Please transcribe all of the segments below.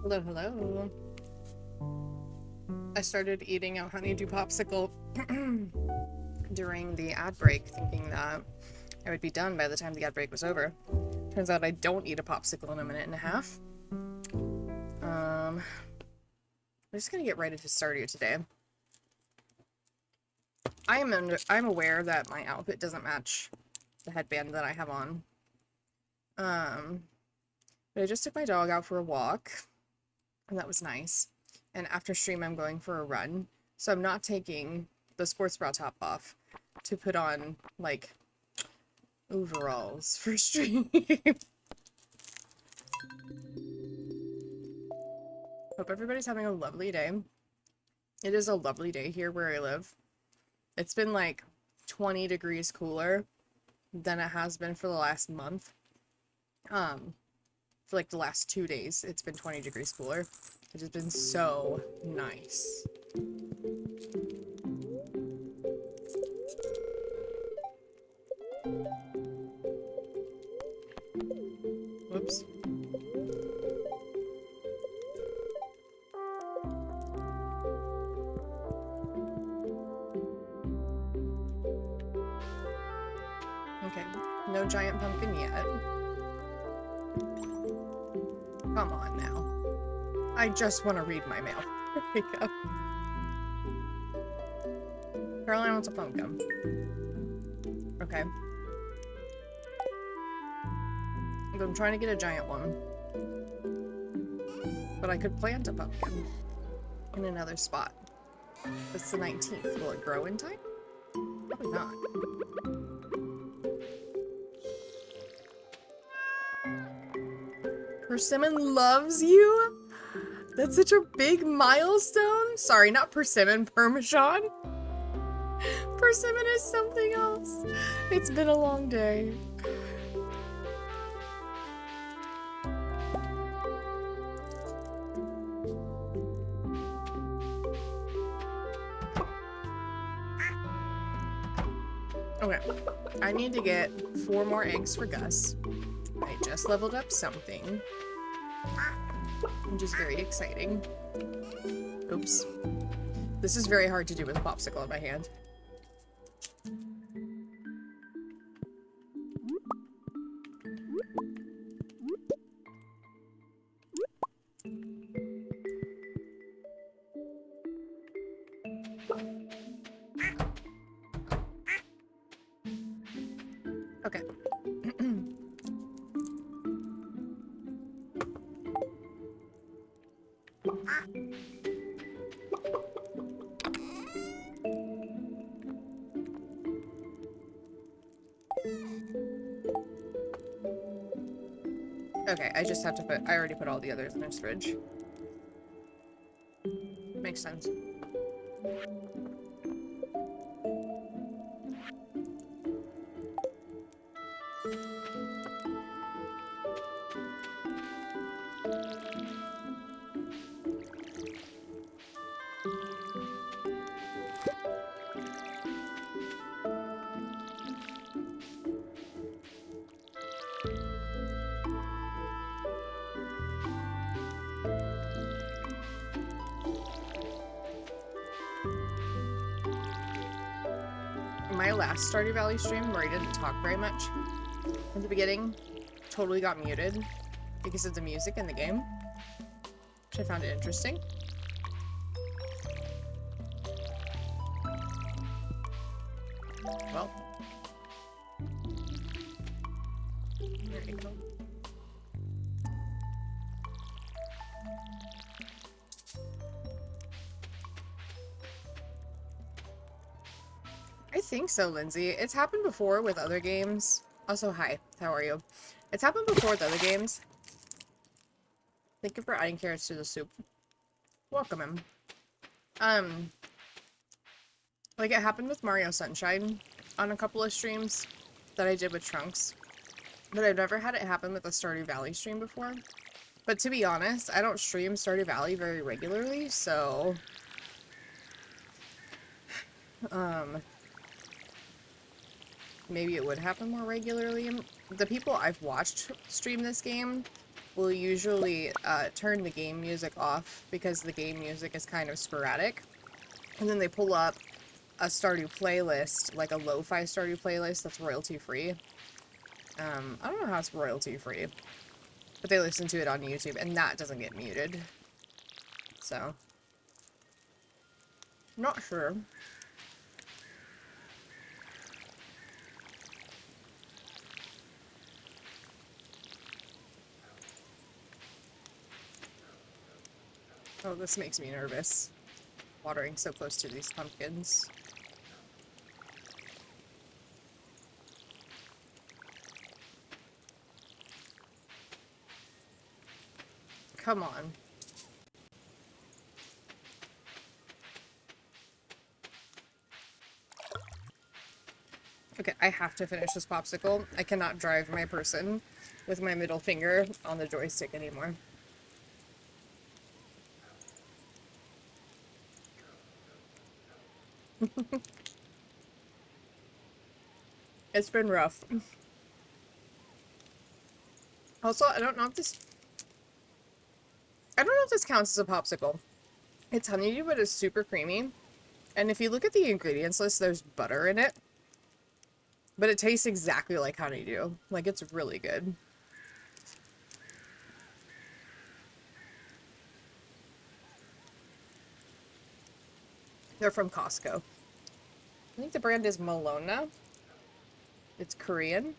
Hello, hello. I started eating a honeydew popsicle during the ad break, thinking that I would be done by the time the ad break was over. Turns out I don't eat a popsicle in a minute and a half. I'm just gonna get right into Stardew today. I'm aware that my outfit doesn't match the headband that I have on. But I just took my dog out for a walk, and that was nice. And after stream, I'm going for a run, so I'm not taking the sports bra top off to put on, like, overalls for stream. Hope everybody's having a lovely day. It is a lovely day here where I live. It's been like 20 degrees cooler than it has been for the last month. For like the last 2 days, it's been 20 degrees cooler. It has been so nice. Whoops. Okay, no giant pumpkin yet. Come on now. I just want to read my mail. There we go. Caroline wants a pumpkin. Okay. I'm trying to get a giant one. But I could plant a pumpkin in another spot. It's the 19th. Will it grow in time? Probably not. Persimmon loves you? That's such a big milestone. Sorry, not persimmon, Parmesan. Persimmon is something else. It's been a long day. Okay, I need to get 4 more eggs for Gus. I just leveled up something, which is very exciting. Oops. This is very hard to do with a popsicle in my hand. Okay. Okay, I just have to put... I already put all the others in this fridge. Makes sense. My last Stardew Valley stream, where I didn't talk very much in the beginning, totally got muted because of the music in the game, which I found interesting. Well, there you go. I think so, Lindsay. It's happened before with other games. Also, hi. How are you? It's happened before with other games. Thank you for adding carrots to the soup. Welcome him. Like it happened with Mario Sunshine on a couple of streams that I did with Trunks. But I've never had it happen with a Stardew Valley stream before. But to be honest, I don't stream Stardew Valley very regularly, so... maybe it would happen more regularly. The people I've watched stream this game will usually turn the game music off because the game music is kind of sporadic. And then they pull up a Stardew playlist, like a lo-fi Stardew playlist that's royalty-free. I don't know how it's royalty-free, but they listen to it on YouTube, and that doesn't get muted. So, not sure. Oh, this makes me nervous. Watering so close to these pumpkins. Come on. Okay, I have to finish this popsicle. I cannot drive my person with my middle finger on the joystick anymore. It's been rough. Also, I don't know if this counts as a popsicle. It's honeydew, but it's super creamy. And if you look at the ingredients list, there's butter in it. But it tastes exactly like honeydew. Like, it's really good. They're from Costco. I think the brand is Malona. It's Korean.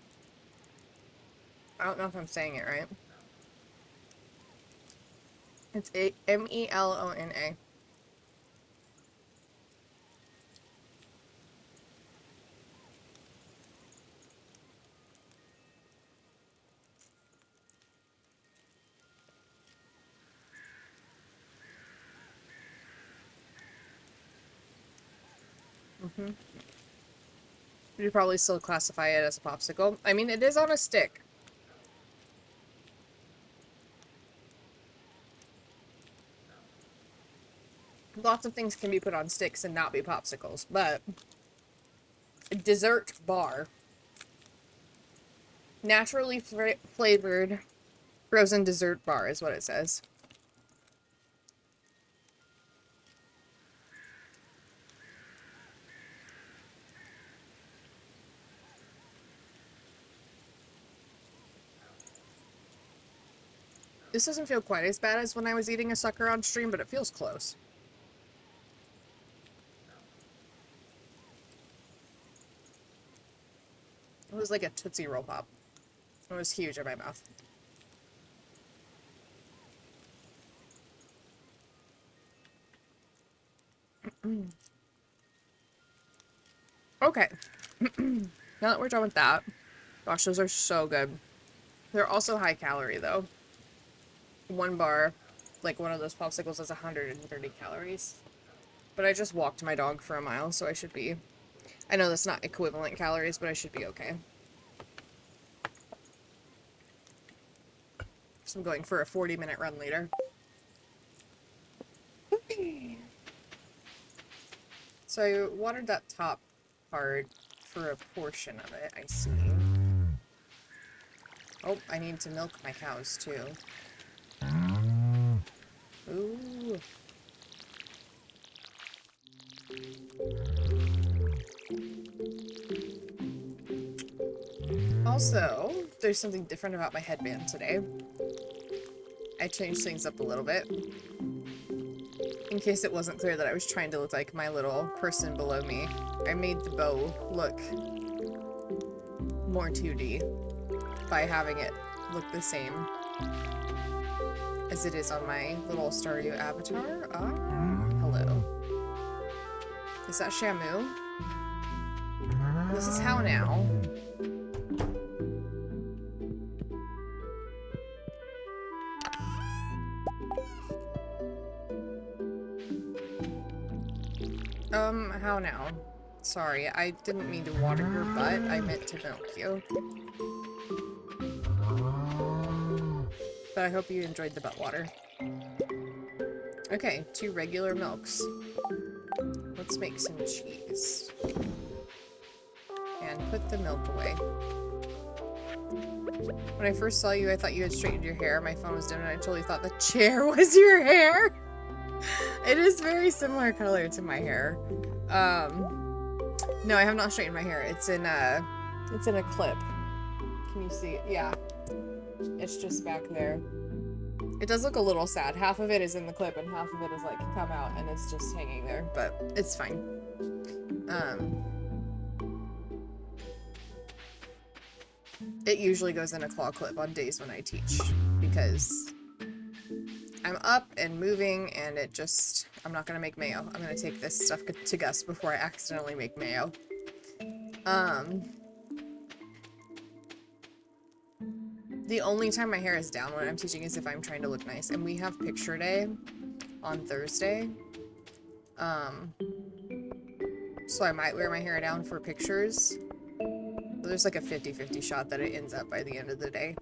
I don't know if I'm saying it right. It's Melona. You'd probably still classify it as a popsicle. I mean, it is on a stick. Lots of things can be put on sticks and not be popsicles, but a dessert bar. Naturally flavored frozen dessert bar is what it says. This doesn't feel quite as bad as when I was eating a sucker on stream, but it feels close. It was like a Tootsie Roll Pop. It was huge in my mouth. Okay. Now that we're done with that, gosh, those are so good. They're also high calorie, though. One bar, like one of those popsicles, is 130 calories. But I just walked my dog for a mile, so I should be... I know that's not equivalent calories, but I should be okay. So I'm going for a 40-minute run later. So I watered that top part for a portion of it, I see. Oh, I need to milk my cows, too. Ooh. Also, there's something different about my headband today. I changed things up a little bit. In case it wasn't clear that I was trying to look like my little person below me, I made the bow look more 2D by having it look the same as it is on my little Stardew avatar. Ah, hello. Is that Shamu? This is how now. How now? Sorry, I didn't mean to water your butt. I meant to milk you. But I hope you enjoyed the butt water. Okay, 2 regular milks. Let's make some cheese. And put the milk away. When I first saw you, I thought you had straightened your hair. My phone was dim and I totally thought the chair was your hair. It is very similar color to my hair. No, I have not straightened my hair. It's in a clip. Can you see it? Yeah. It's just back there. It does look a little sad. Half of it is in the clip and half of it is like come out and it's just hanging there, but it's fine. It usually goes in a claw clip on days when I teach because I'm up and moving and it just, I'm not gonna make mayo. I'm gonna take this stuff to Gus before I accidentally make mayo. The only time my hair is down when I'm teaching is if I'm trying to look nice, and we have picture day on Thursday. So I might wear my hair down for pictures. But there's like a 50-50 shot that it ends up by the end of the day.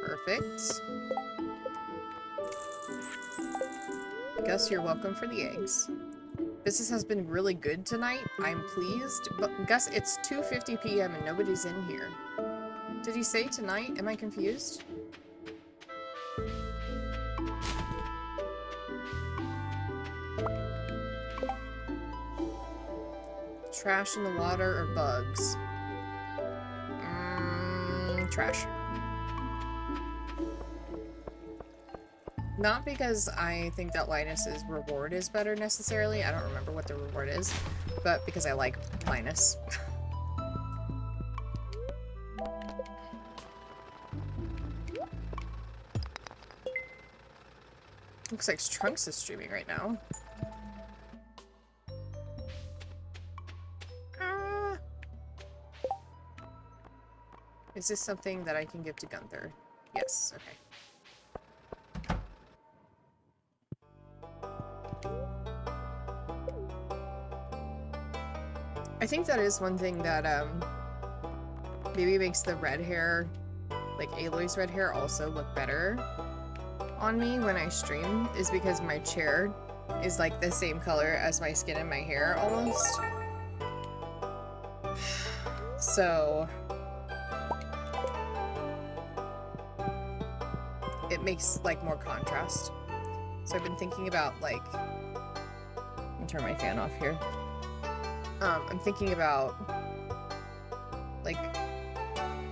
Perfect. Gus, you're welcome for the eggs. Business has been really good tonight. I'm pleased. But Gus, it's 2:50 p.m. and nobody's in here. Did he say tonight? Am I confused? Trash in the water or bugs? Trash. Not because I think that Linus's reward is better necessarily. I don't remember what the reward is, but because I like Linus. Looks like Trunks is streaming right now. Is this something that I can give to Gunther? Yes, okay. I think that is one thing that maybe makes the red hair, like Aloy's red hair, also look better on me when I stream, is because my chair is like the same color as my skin and my hair almost. So it makes like more contrast. So I've been thinking about like, let me turn my fan off here. I'm thinking about like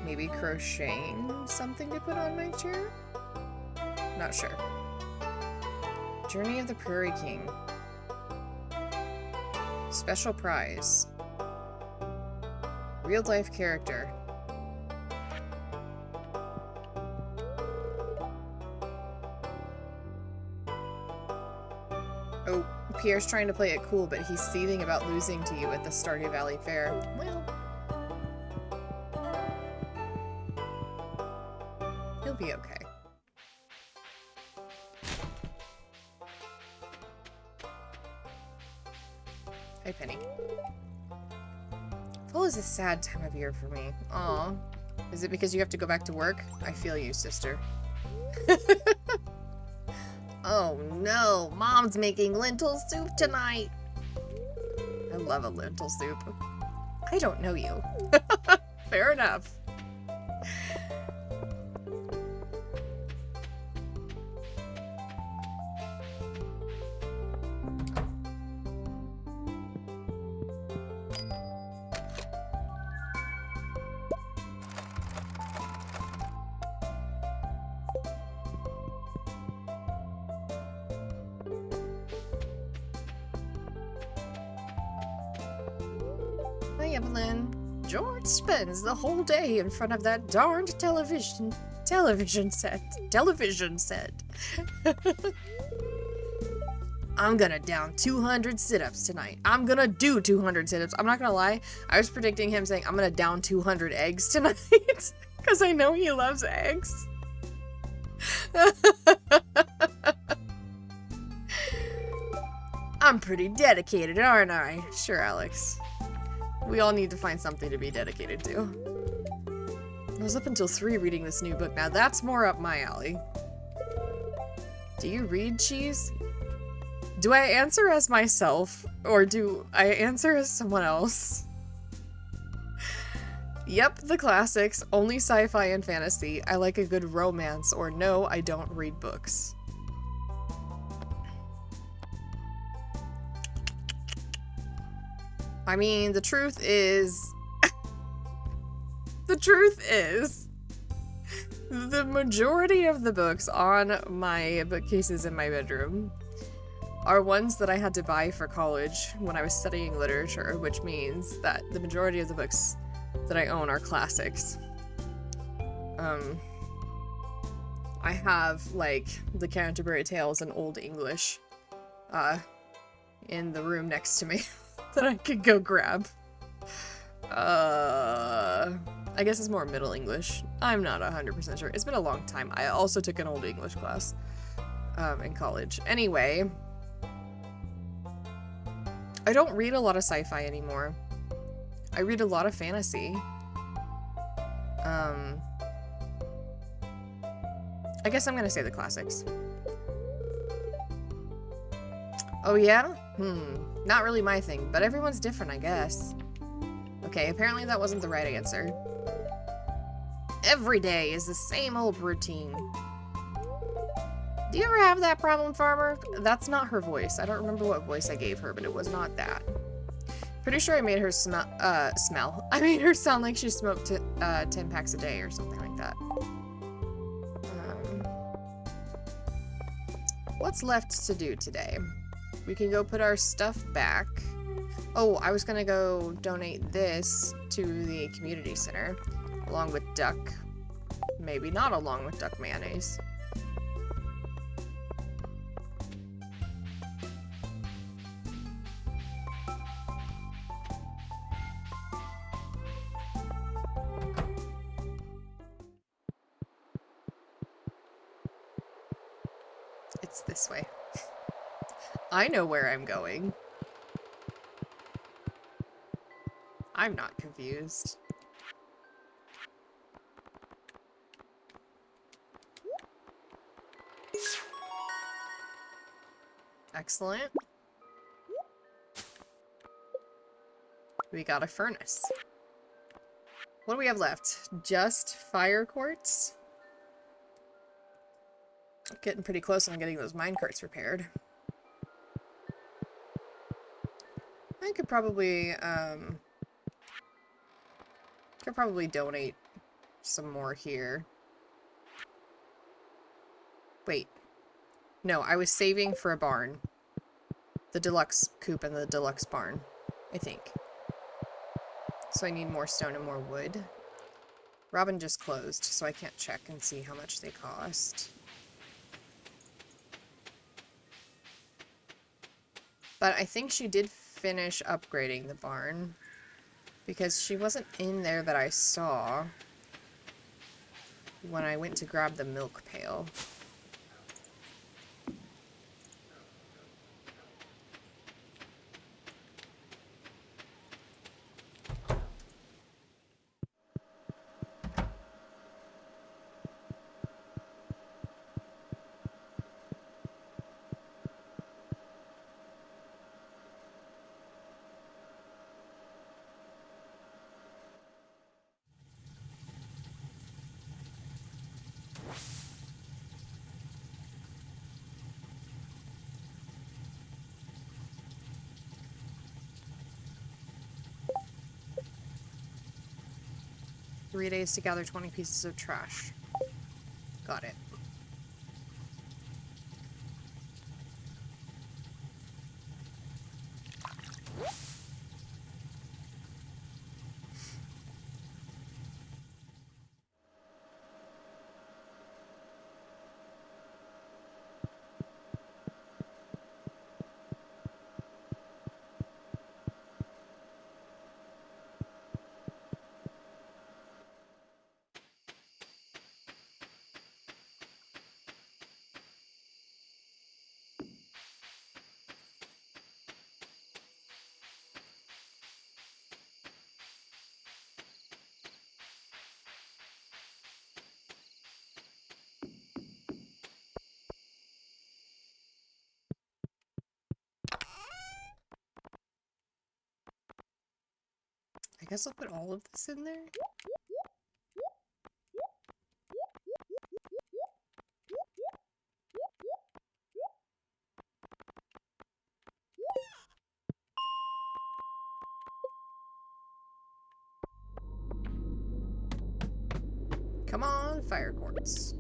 maybe crocheting something to put on my chair. Not sure. Journey of the Prairie King. Special prize. Real life character. Oh, Pierre's trying to play it cool, but he's seething about losing to you at the Stardew Valley Fair. Well, he'll be okay. Hi, Penny. Fall is a sad time of year for me. Aw. Is it because you have to go back to work? I feel you, sister. Oh no, Mom's making lentil soup tonight. I love a lentil soup. I don't know you. Fair enough. Hi, Evelyn. George spends the whole day in front of that darned television set. I'm gonna down 200 sit-ups tonight. I'm gonna do 200 sit-ups. I'm not gonna lie. I was predicting him saying, I'm gonna down 200 eggs tonight. Because I know he loves eggs. I'm pretty dedicated, aren't I? Sure, Alex. We all need to find something to be dedicated to. I was up until 3 reading this new book. Now that's more up my alley. Do you read, Cheese? Do I answer as myself, or do I answer as someone else? Yep, the classics. Only sci-fi and fantasy. I like a good romance, or no, I don't read books. I mean, the truth is... the truth is... the majority of the books on my bookcases in my bedroom are ones that I had to buy for college when I was studying literature, which means that the majority of the books that I own are classics. I have, like, the Canterbury Tales in Old English in the room next to me that I could go grab. I guess it's more Middle English. I'm not 100% sure. It's been a long time. I also took an Old English class in college. Anyway, I don't read a lot of sci-fi anymore. I read a lot of fantasy. I guess I'm gonna say the classics. Oh yeah? Not really my thing, but everyone's different, I guess. Okay, apparently that wasn't the right answer. Every day is the same old routine. Do you ever have that problem, Farmer? That's not her voice. I don't remember what voice I gave her, but it was not that. Pretty sure I made her I made her sound like she smoked 10 packs a day or something like that. What's left to do today? We can go put our stuff back. Oh, I was gonna go donate this to the community center, along with duck. Maybe not along with duck mayonnaise. It's this way. I know where I'm going. I'm not confused. Excellent. We got a furnace. What do we have left? Just fire quartz? Getting pretty close on getting those mine carts repaired. I could probably donate some more here. Wait. No, I was saving for a barn. The deluxe coop and the deluxe barn, I think. So I need more stone and more wood. Robin just closed, so I can't check and see how much they cost. But I think she did finish upgrading the barn, because she wasn't in there that I saw when I went to grab the milk pail. Three days to gather 20 pieces of trash. Got it. guess I'll put all of this in there. Come on, fire quartz.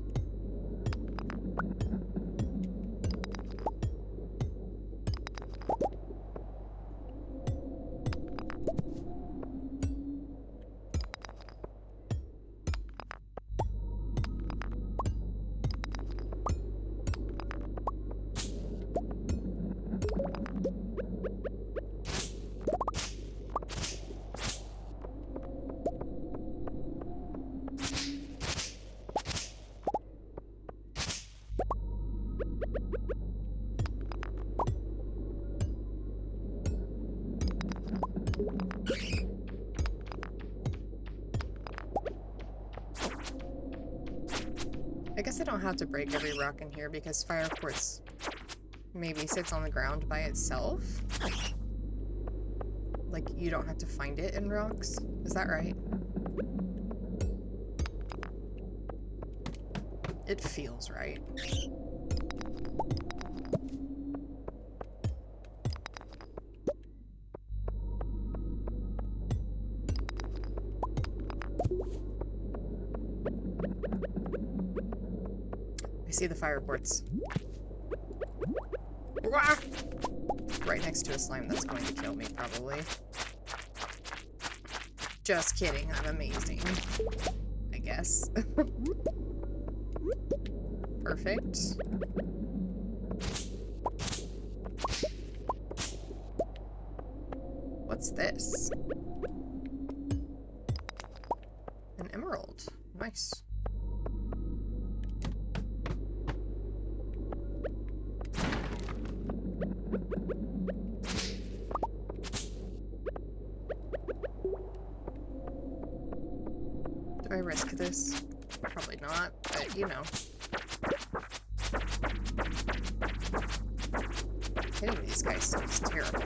I guess I don't have to break every rock in here because fire quartz maybe sits on the ground by itself. Like, you don't have to find it in rocks. Is that right? It feels right. I see the fire quartz. Right next to a slime that's going to kill me, probably. Just kidding, I'm amazing. I guess. Perfect. What's this? An emerald. Nice. Do I risk this? Probably not, but you know. Hitting these guys seems terrible.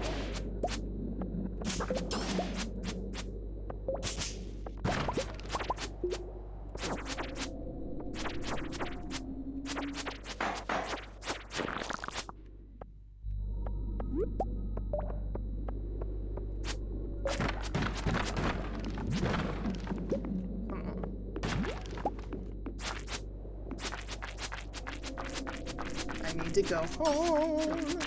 To go home.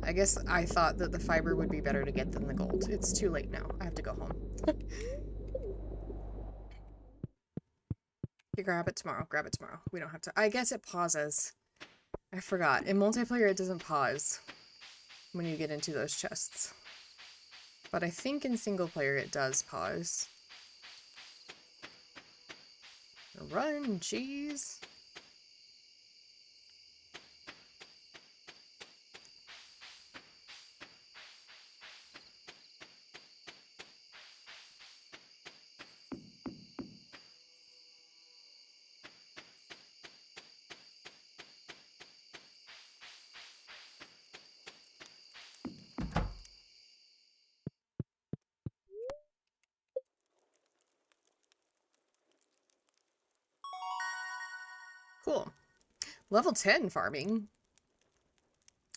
I guess I thought that the fiber would be better to get than the gold. It's too late now. I have to go home. You grab it tomorrow. Grab it tomorrow. We don't have to. I guess it pauses. I forgot. In multiplayer, it doesn't pause when you get into those chests. But I think in single player, it does pause. Run, jeez. Cool. Level 10 farming.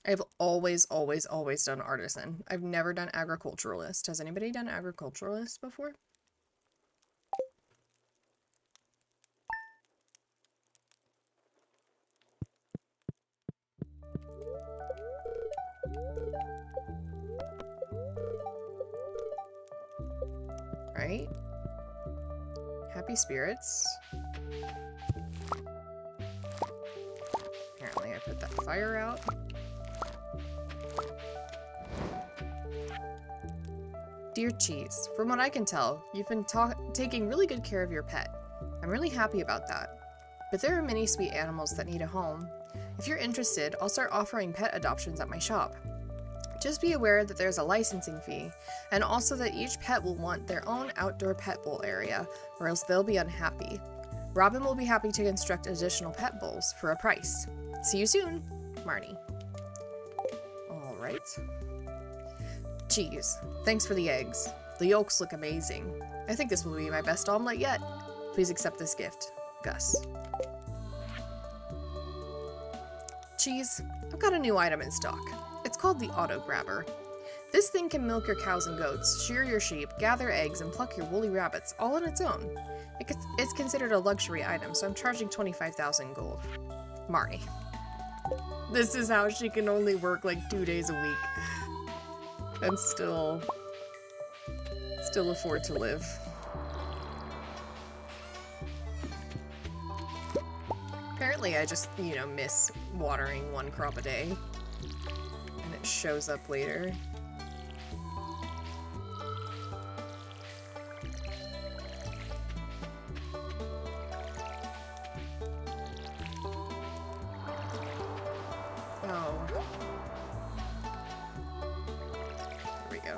I've always done artisan. I've never done agriculturalist. Has anybody done agriculturalist before? Right? Happy spirits. Apparently I put that fire out. Dear Cheese, from what I can tell, you've been taking really good care of your pet. I'm really happy about that. But there are many sweet animals that need a home. If you're interested, I'll start offering pet adoptions at my shop. Just be aware that there's a licensing fee, and also that each pet will want their own outdoor pet bowl area, or else they'll be unhappy. Robin will be happy to construct additional pet bowls for a price. See you soon! Marnie. Alright. Cheese. Thanks for the eggs. The yolks look amazing. I think this will be my best omelet yet. Please accept this gift. Gus. Cheese. I've got a new item in stock. It's called the Auto Grabber. This thing can milk your cows and goats, shear your sheep, gather eggs, and pluck your woolly rabbits all on its own. It's considered a luxury item, so I'm charging 25,000 gold. Marnie. This is how she can only work like 2 days a week. And still afford to live. Apparently I just, you know, miss watering 1 crop a day. And it shows up later. Oh. There we go.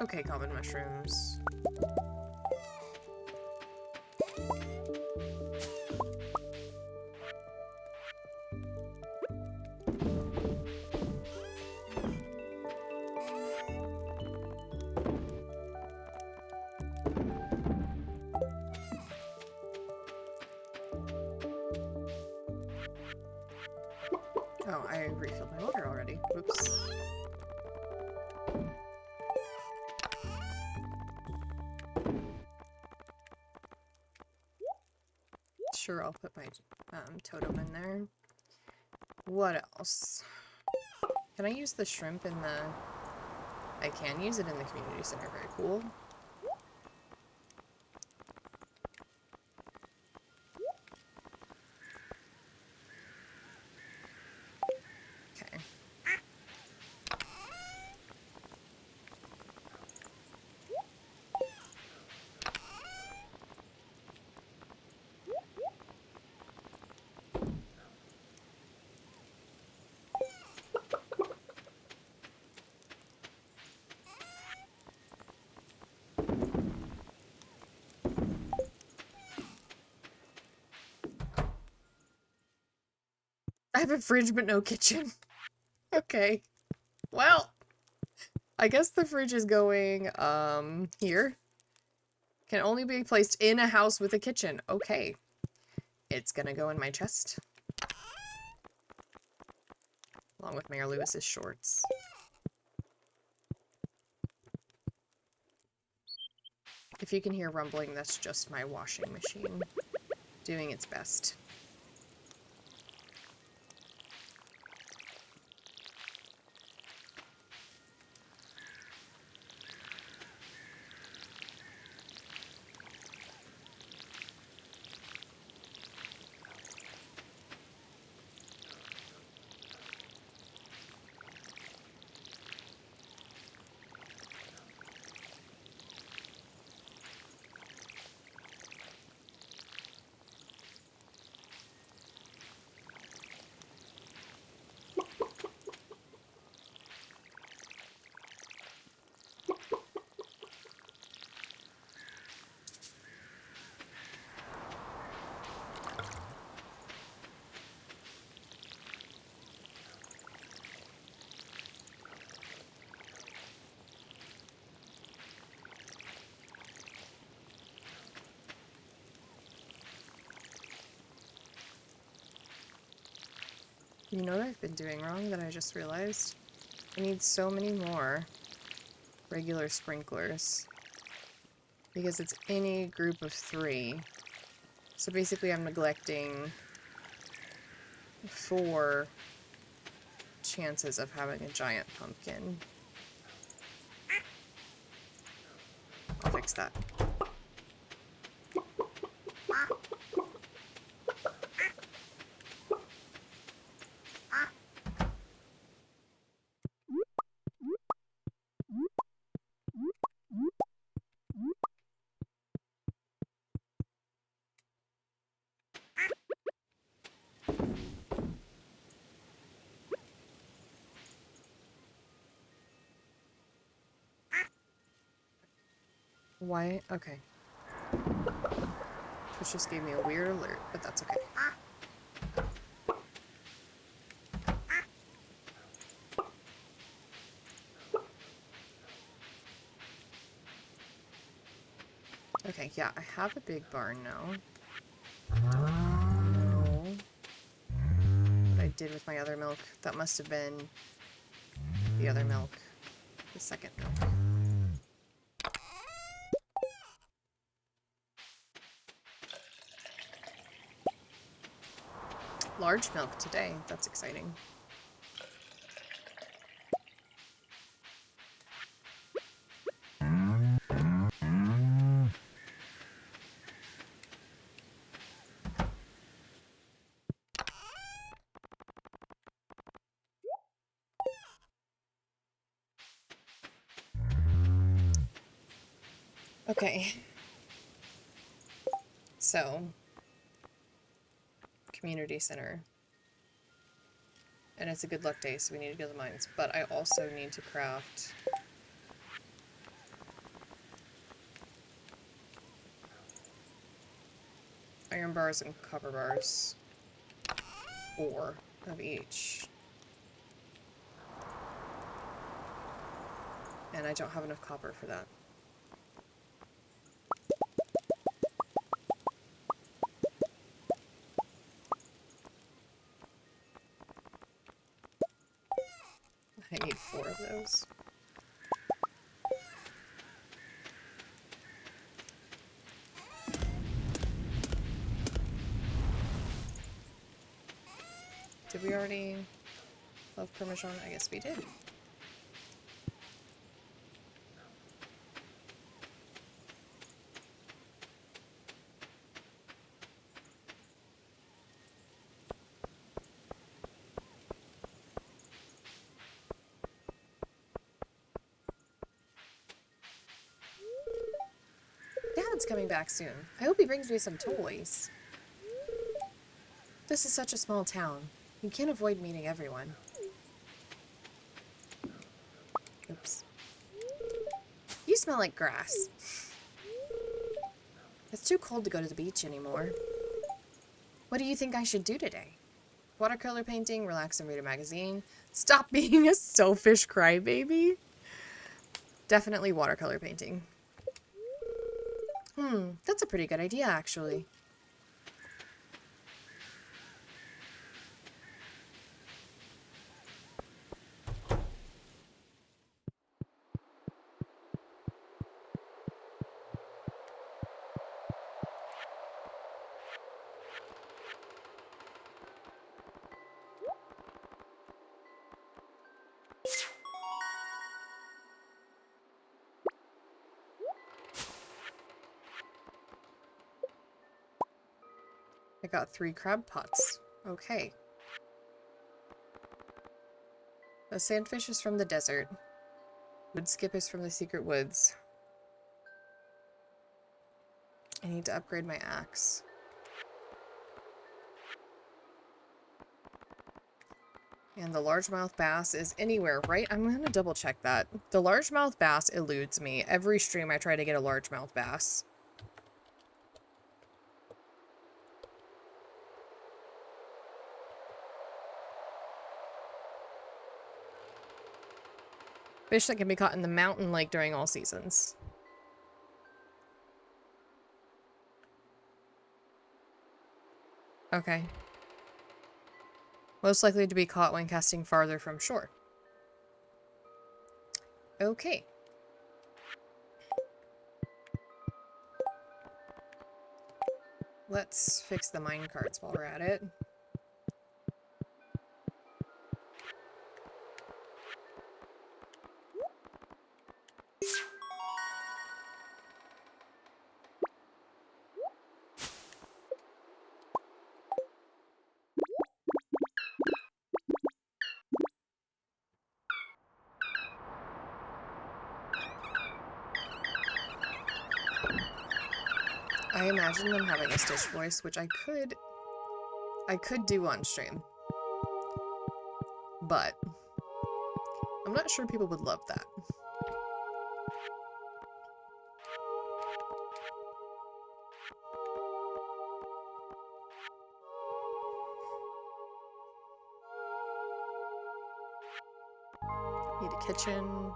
Okay, common mushrooms. Oh, I refilled my water already. Oops. Sure, I'll put my totem in there. What else? Can I use the shrimp in the... I can use it in the community center. Very cool. Okay. I have a fridge but no kitchen. Okay. Well, I guess the fridge is going, here. Can only be placed in a house with a kitchen. Okay. It's gonna go in my chest. Along with Mayor Lewis's shorts. If you can hear rumbling, that's just my washing machine doing its best. You know what I've been doing wrong that I just realized? I need so many more regular sprinklers. Because it's any group of 3. So basically I'm neglecting 4 chances of having a giant pumpkin. I'll fix that. Why? Okay. Which just gave me a weird alert, but that's okay. Okay, yeah, I have a big barn now. Don't know what I did with my other milk. That must have been the other milk. The second milk. Large milk today. That's exciting. Okay. So, community center. And it's a good luck day, so we need to go to the mines. But I also need to craft iron bars and copper bars. 4 of each. And I don't have enough copper for that. I need 4 of those. Did we already have permission? I guess we did. Dad's coming back soon. I hope he brings me some toys. This is such a small town. You can't avoid meeting everyone. Oops. You smell like grass. It's too cold to go to the beach anymore. What do you think I should do today? Watercolor painting, relax and read a magazine. Stop being a selfish crybaby. Definitely watercolor painting. That's a pretty good idea, actually. I got 3 crab pots. Okay. The sandfish is from the desert. Wood skip is from the secret woods. I need to upgrade my axe. And the largemouth bass is anywhere, right? I'm gonna double check that. The largemouth bass eludes me. Every stream I try to get a largemouth bass. Fish that can be caught in the mountain lake during all seasons. Okay. Most likely to be caught when casting farther from shore. Okay. Let's fix the mine carts while we're at it. I imagine them having a Stitch voice, which I could do on stream. But I'm not sure people would love that. Need a kitchen.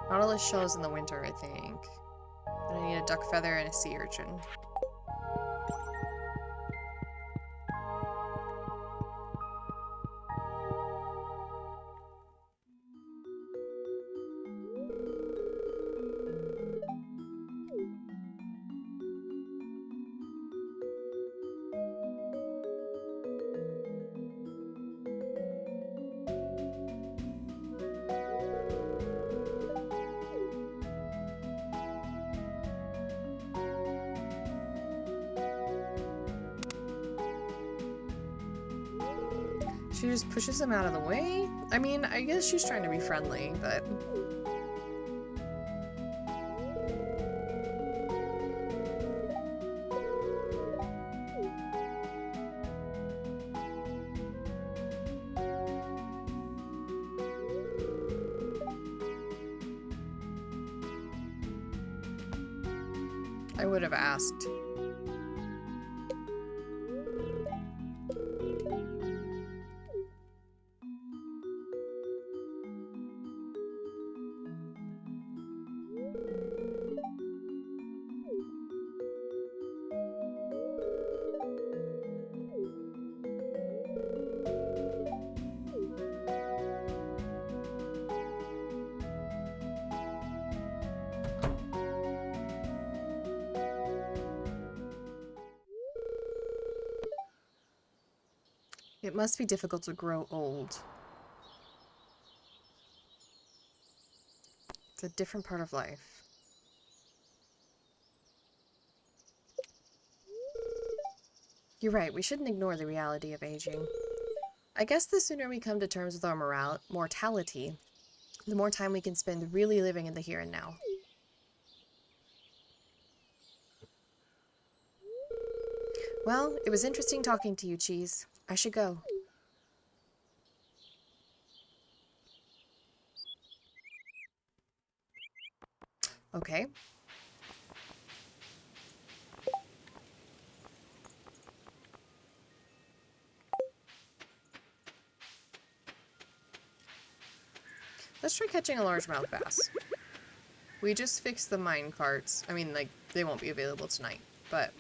Nautilus shells in the winter, I think. Then I need a duck feather and a sea urchin. She just pushes him out of the way? I mean, I guess she's trying to be friendly, but... I would have asked. It must be difficult to grow old. It's a different part of life. You're right, we shouldn't ignore the reality of aging. I guess the sooner we come to terms with our mortality, the more time we can spend really living in the here and now. Well, it was interesting talking to you, Cheese. I should go. Okay. Let's try catching a largemouth bass. We just fixed the mine carts. I mean, like, they won't be available tonight, but...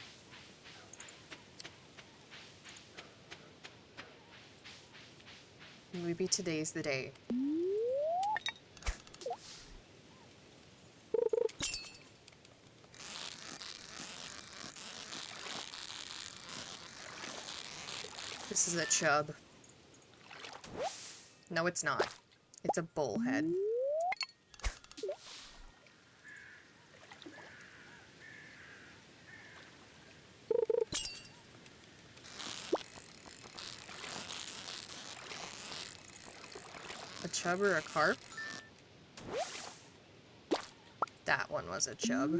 maybe today's the day. This is a chub. No, it's not. It's a bullhead. A chub or a carp? That one was a chub.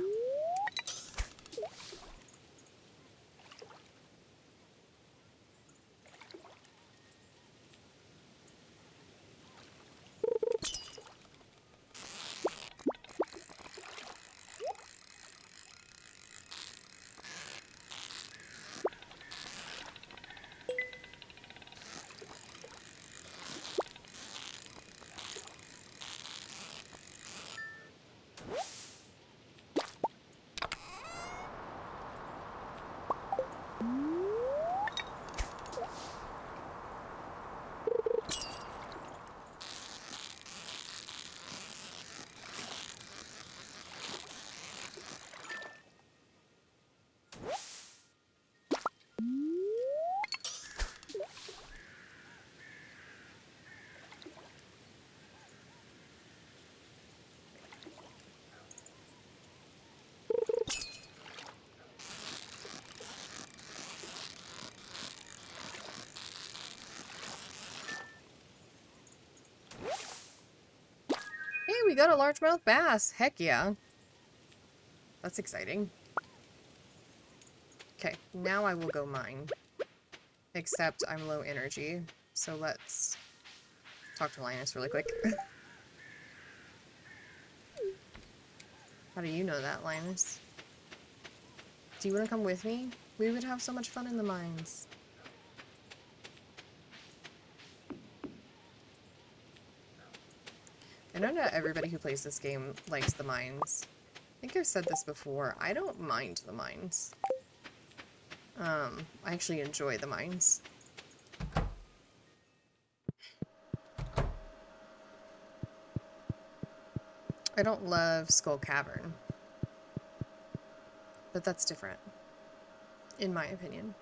Hey, we got a largemouth bass! Heck yeah! That's exciting. Okay, now I will go mine. Except I'm low energy, so let's talk to Linus really quick. How do you know that, Linus? Do you want to come with me? We would have so much fun in the mines. I know not everybody who plays this game likes the mines. I think I've said this before. I don't mind the mines. I actually enjoy the mines. I don't love Skull Cavern. But that's different, in my opinion.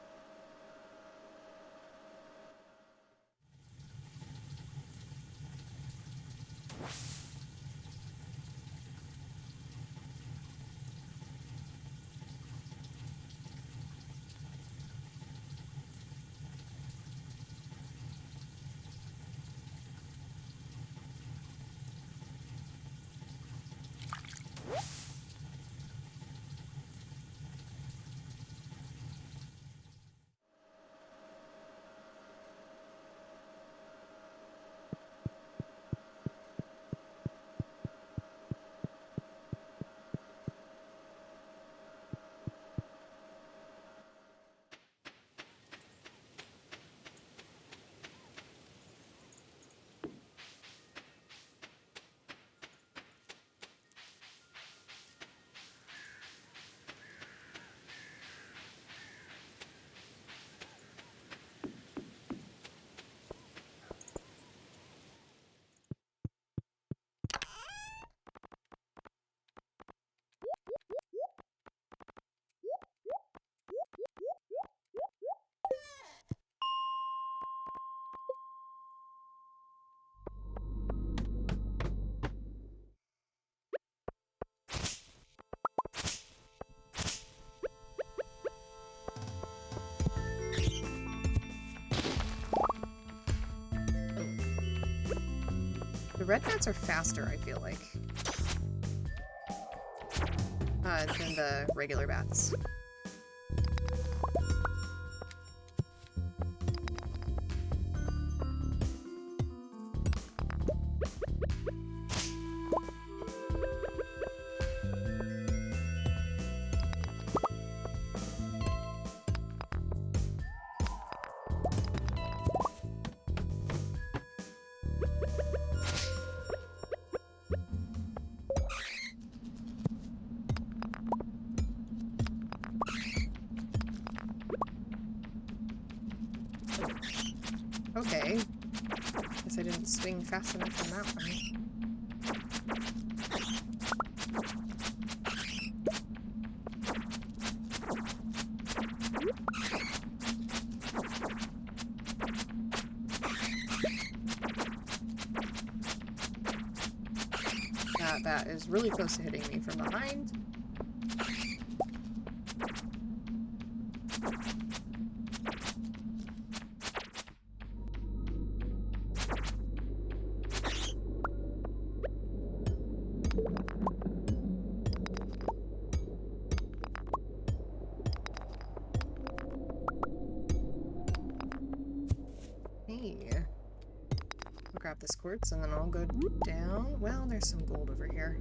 The red bats are faster, I feel like, than the regular bats. Okay. Guess I didn't swing fast enough on that one. That bat is really close to hitting me from behind. Grab this quartz and then I'll go down. Well, there's some gold over here.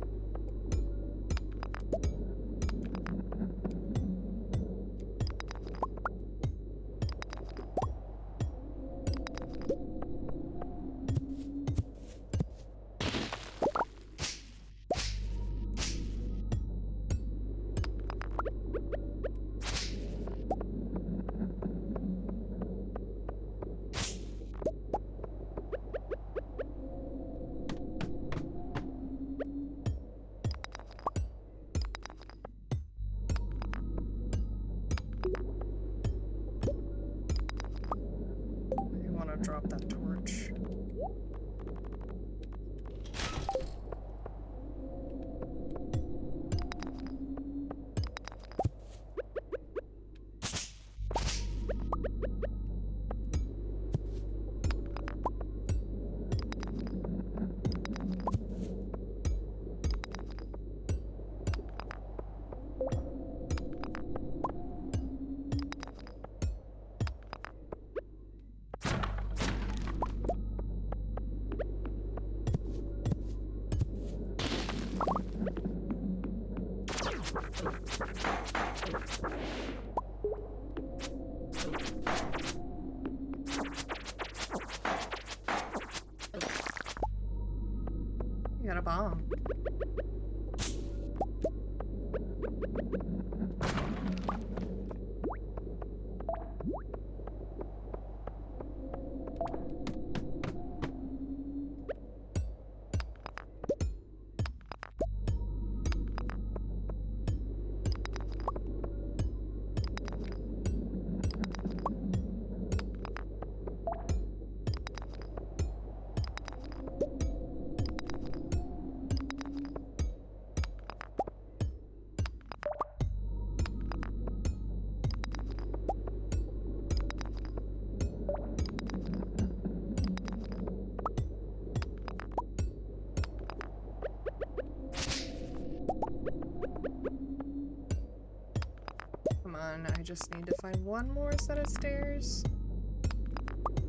Drop that torch. bomb. Come on, I just need to find one more set of stairs.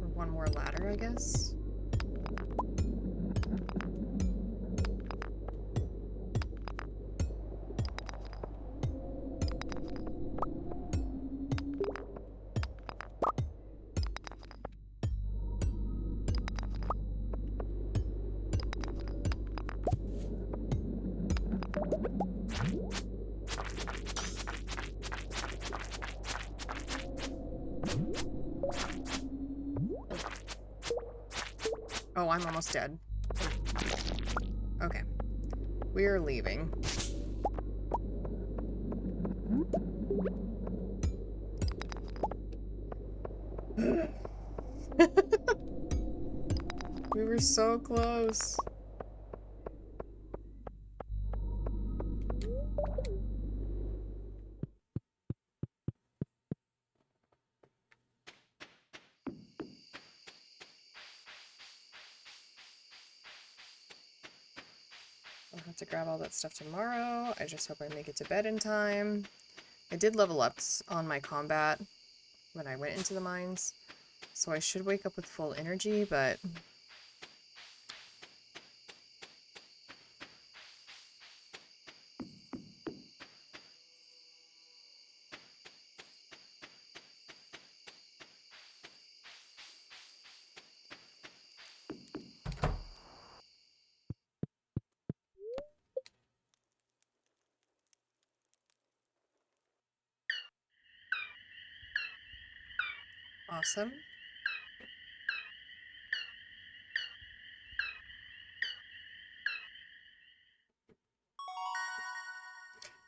Or one more ladder, I guess. Oh, I'm almost dead. Okay. We're leaving. We were so close. I'll have to grab all that stuff tomorrow. I just hope I make it to bed in time. I did level up on my combat when I went into the mines, so I should wake up with full energy, but... Awesome.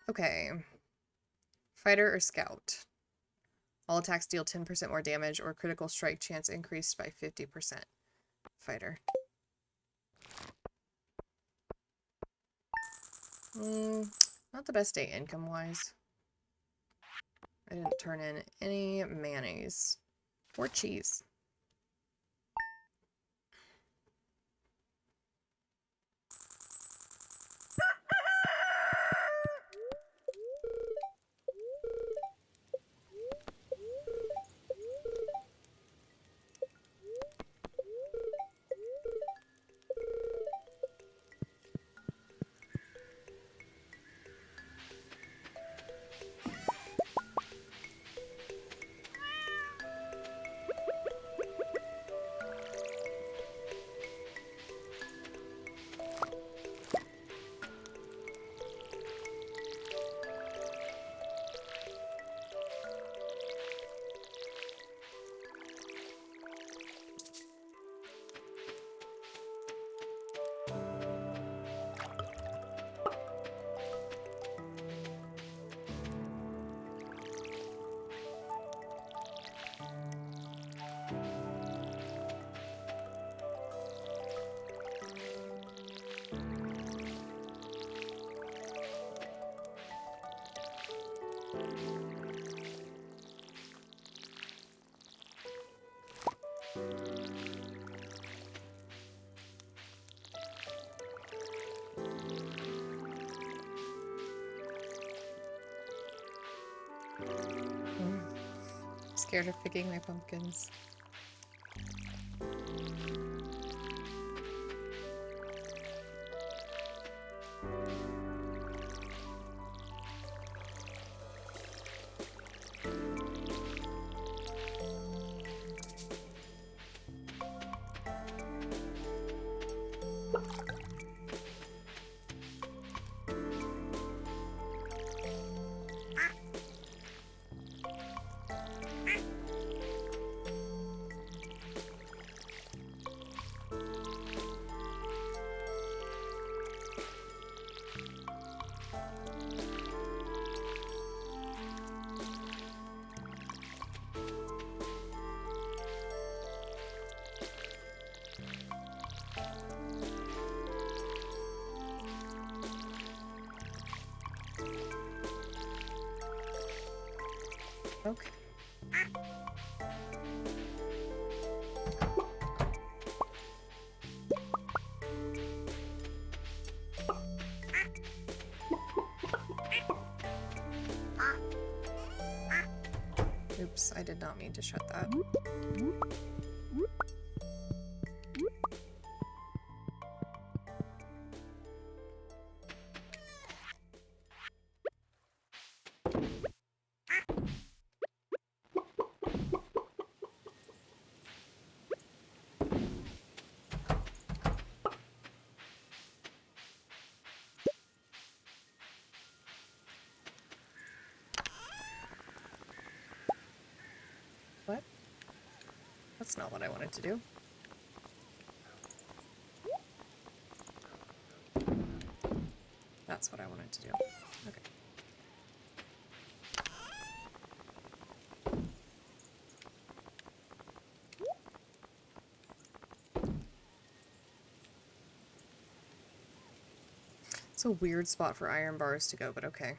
Okay. Fighter or scout? All attacks deal 10% more damage or critical strike chance increased by 50%. Fighter. Not the best day income-wise. I didn't turn in any mayonnaise. Or cheese. Scared of picking my pumpkins. Okay. Oops, I did not mean to shut that. What? That's not what I wanted to do. That's what I wanted to do. Okay. It's a weird spot for iron bars to go, but okay.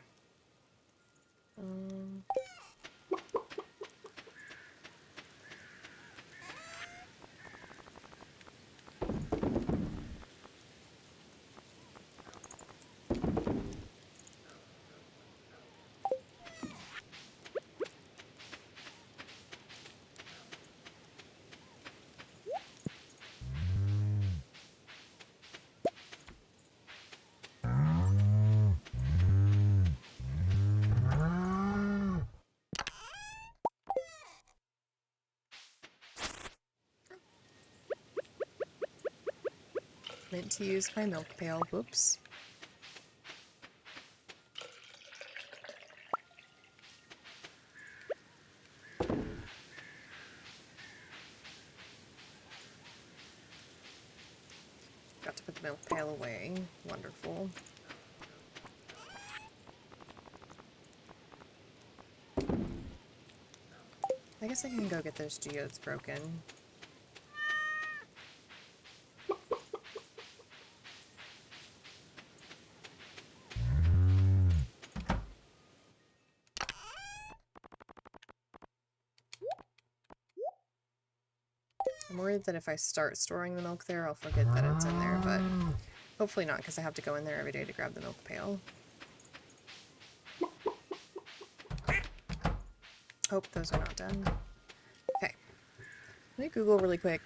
Meant to use my milk pail. Whoops. Got to put the milk pail away. Wonderful. I guess I can go get those geodes broken. I'm worried that if I start storing the milk there, I'll forget that it's in there, but hopefully not, because I have to go in there every day to grab the milk pail. Hope those are not done. Okay. Let me Google really quick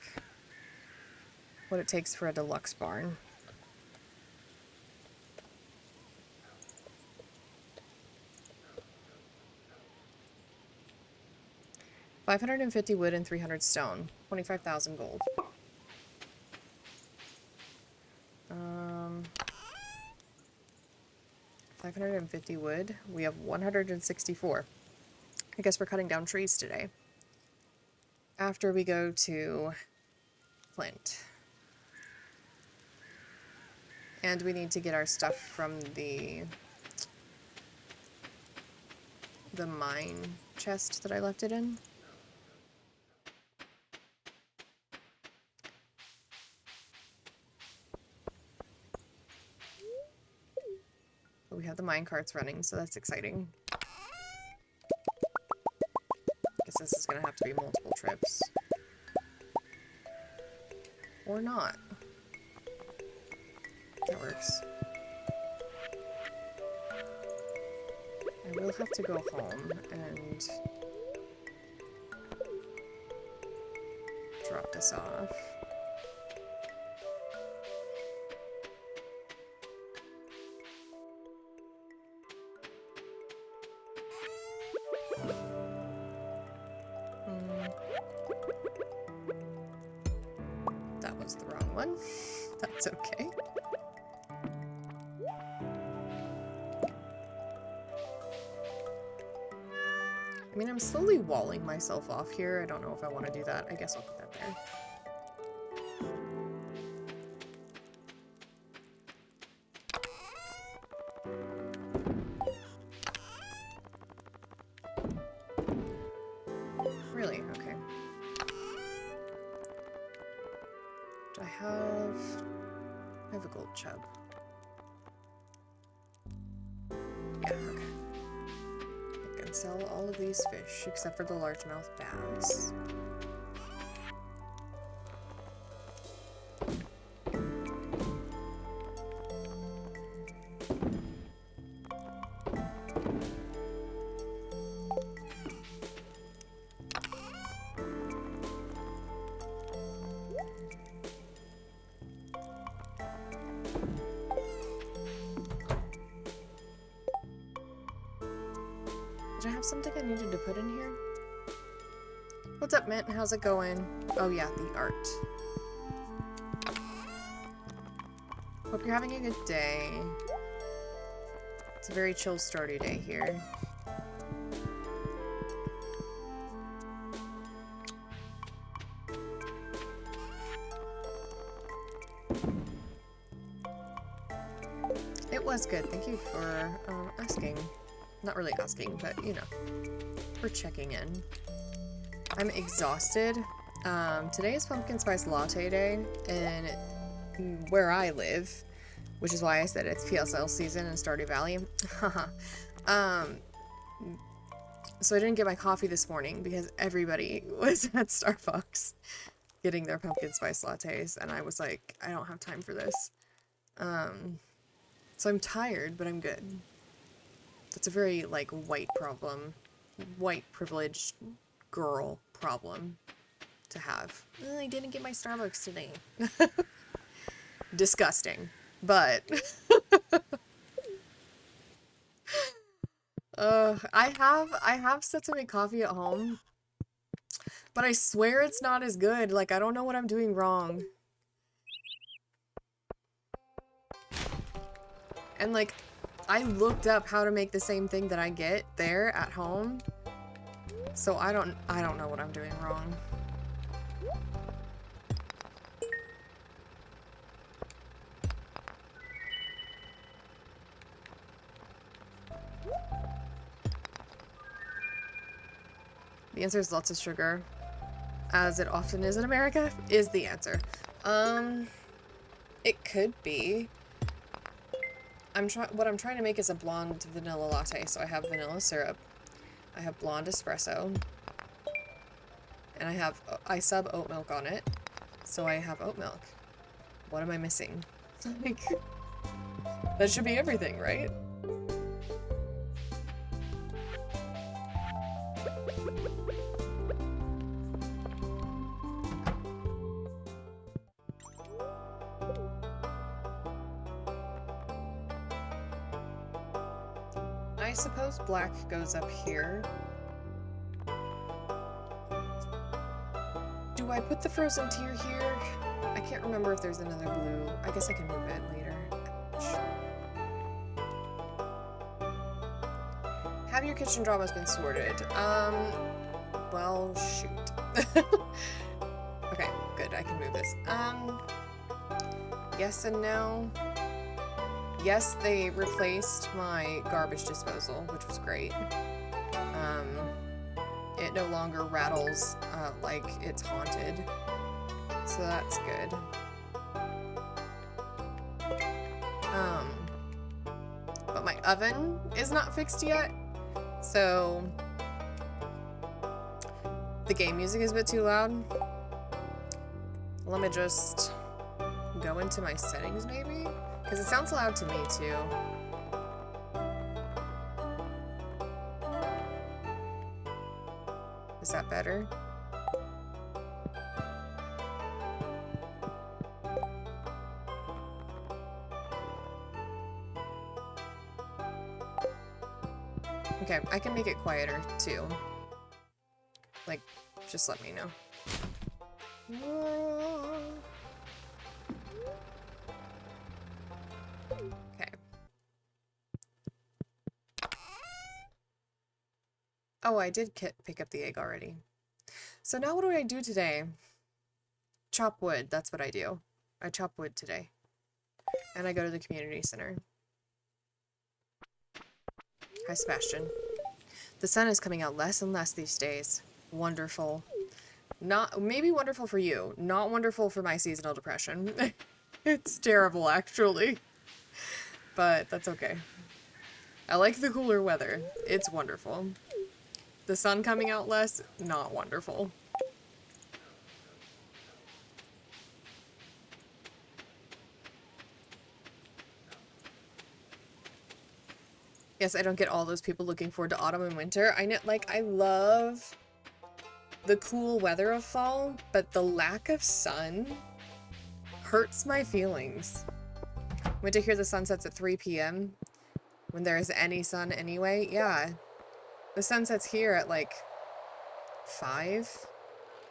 what it takes for a deluxe barn. $550 wood and 300 stone. 25,000 gold. 550 wood. We have 164. I guess we're cutting down trees today. After we go to Flint. And we need to get our stuff from the mine chest that I left it in. But we have the mine carts running, so that's exciting. Guess this is gonna have to be multiple trips. Or not. That works. I will have to go home and drop this off. That was the wrong one. That's okay. I mean, I'm slowly walling myself off here. I don't know if I want to do that. I guess I'll put that there. Really? Okay. Do I have... I have a gold chub. Yeah, okay. There you go. and sell all of these fish except for the largemouth bass. Did I have something I needed to put in here? What's up, Mint? How's it going? Oh yeah, the art. Hope you're having a good day. It's a very chill, starty day here. It was good. Thank you for asking. Not really asking, but you know, for checking in. I'm exhausted. Today is pumpkin spice latte day, and where I live, which is why I said it's PSL season in Stardew Valley. So I didn't get my coffee this morning because everybody was at Starbucks getting their pumpkin spice lattes, and I was like, I don't have time for this. So I'm tired, but I'm good. That's a very, like, white problem. White privileged girl problem to have. I didn't get my Starbucks today. Disgusting. But I have sesame coffee at home, but I swear it's not as good. Like, I don't know what I'm doing wrong. And like, I looked up how to make the same thing that I get there at home. So I don't know what I'm doing wrong. The answer is lots of sugar, as it often is in America, is the answer. It could be. What I'm trying to make is a blonde vanilla latte, so I have vanilla syrup, I have blonde espresso, and I sub oat milk on it, so I have oat milk. What am I missing? Like, that should be everything, right? I suppose black goes up here. Do I put the frozen tear here? I can't remember if there's another blue. I guess I can move it later. Have your kitchen dramas been sorted? Well, shoot. Okay, good, I can move this. Yes and no. Yes, they replaced my garbage disposal, which was great. It no longer rattles like it's haunted, so that's good. But my oven is not fixed yet, so the game music is a bit too loud. Let me just go into my settings, maybe? Because it sounds loud to me, too. Is that better? Okay, I can make it quieter, too. Like, just let me know. Okay. Oh, I did pick up the egg already. So now what do I do today? Chop wood, that's what I do. I chop wood today. And I go to the community center. Hi, Sebastian. The sun is coming out less and less these days. Wonderful. Maybe wonderful for you. Not wonderful for my seasonal depression. It's terrible, actually. But that's okay. I like the cooler weather. It's wonderful. The sun coming out less, not wonderful. Yes, I don't get all those people looking forward to autumn and winter. I know, like, I love the cool weather of fall, but the lack of sun hurts my feelings. Went to hear the sun sets at 3 p.m. when there is any sun anyway. Yeah, the sun sets here at like 5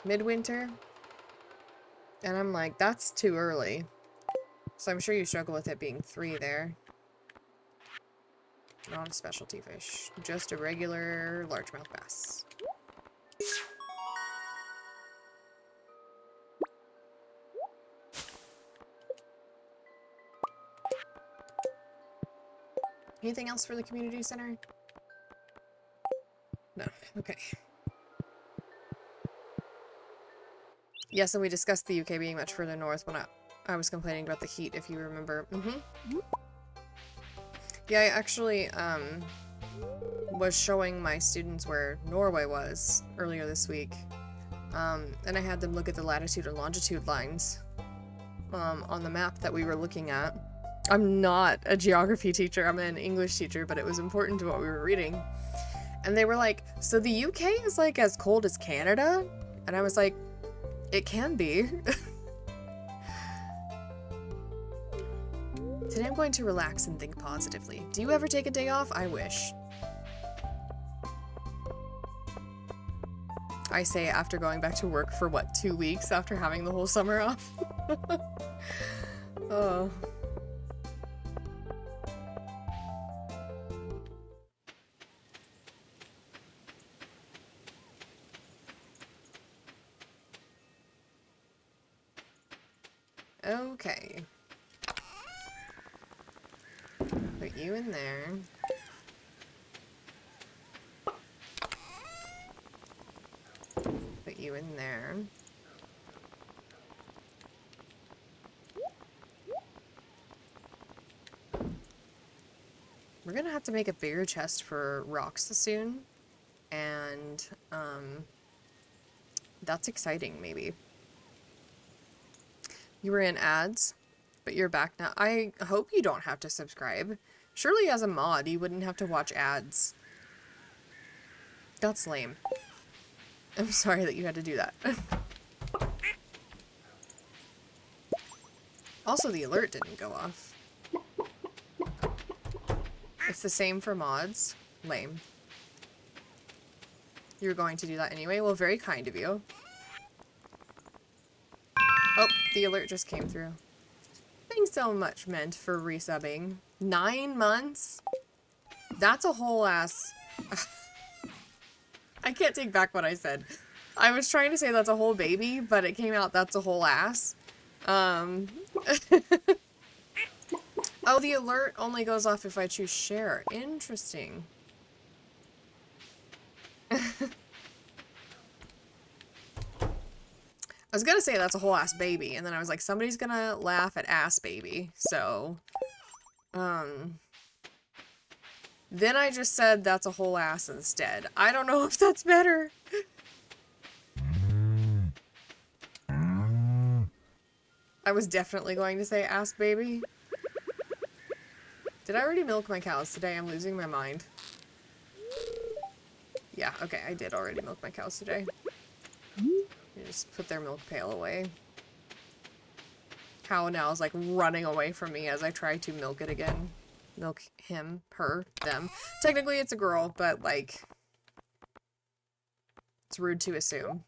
midwinter. And I'm like, that's too early. So I'm sure you struggle with it being 3 there. Not a specialty fish, just a regular largemouth bass. Anything else for the community center? No. Okay. Yes, and we discussed the UK being much further north when I was complaining about the heat, if you remember. Yeah, I actually was showing my students where Norway was earlier this week. And I had them look at the latitude and longitude lines on the map that we were looking at. I'm not a geography teacher, I'm an English teacher, but it was important to what we were reading. And they were like, so the UK is like as cold as Canada? And I was like, it can be. Today I'm going to relax and think positively. Do you ever take a day off? I wish. I say after going back to work for what, 2 weeks after having the whole summer off? Oh. Okay. Put you in there. Put you in there. We're gonna have to make a bigger chest for rocks soon. And, that's exciting, maybe. You were in ads, but you're back now. I hope you don't have to subscribe. Surely as a mod, you wouldn't have to watch ads. That's lame. I'm sorry that you had to do that. Also, the alert didn't go off. It's the same for mods. Lame. You're going to do that anyway? Well, very kind of you. Oh, the alert just came through. Thanks so much, Mint, for resubbing. 9 months? That's a whole ass... I can't take back what I said. I was trying to say that's a whole baby, but it came out that's a whole ass. Oh, the alert only goes off if I choose share. Interesting. I was gonna say that's a whole ass baby, and then I was like, somebody's gonna laugh at ass baby, so, then I just said that's a whole ass instead. I don't know if that's better. I was definitely going to say ass baby. Did I already milk my cows today? I'm losing my mind. Yeah, okay, I did already milk my cows today. You just put their milk pail away. Cow now is like running away from me as I try to milk it again. Milk him, her, them. Technically it's a girl, but like, it's rude to assume.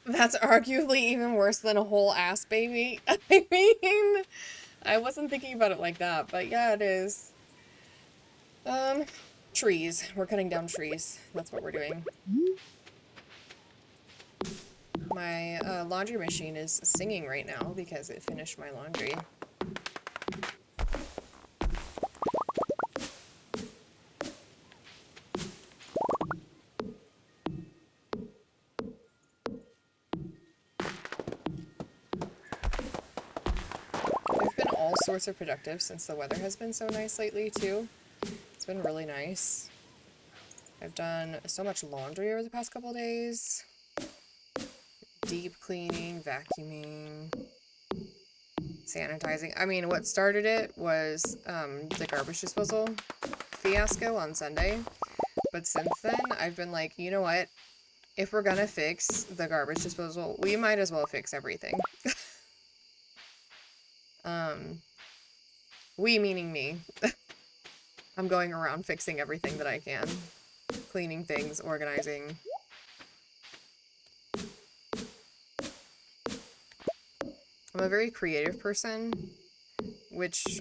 That's arguably even worse than a whole ass baby. I mean, I wasn't thinking about it like that, but yeah, it is. Trees. We're cutting down trees. That's what we're doing. My laundry machine is singing right now because it finished my laundry. sorts of productive since the weather has been so nice lately, too. It's been really nice. I've done so much laundry over the past couple days. Deep cleaning, vacuuming, sanitizing. I mean, what started it was the garbage disposal fiasco on Sunday. But since then, I've been like, you know what? If we're gonna fix the garbage disposal, we might as well fix everything. We meaning me. I'm going around fixing everything that I can. Cleaning things, organizing. I'm a very creative person, which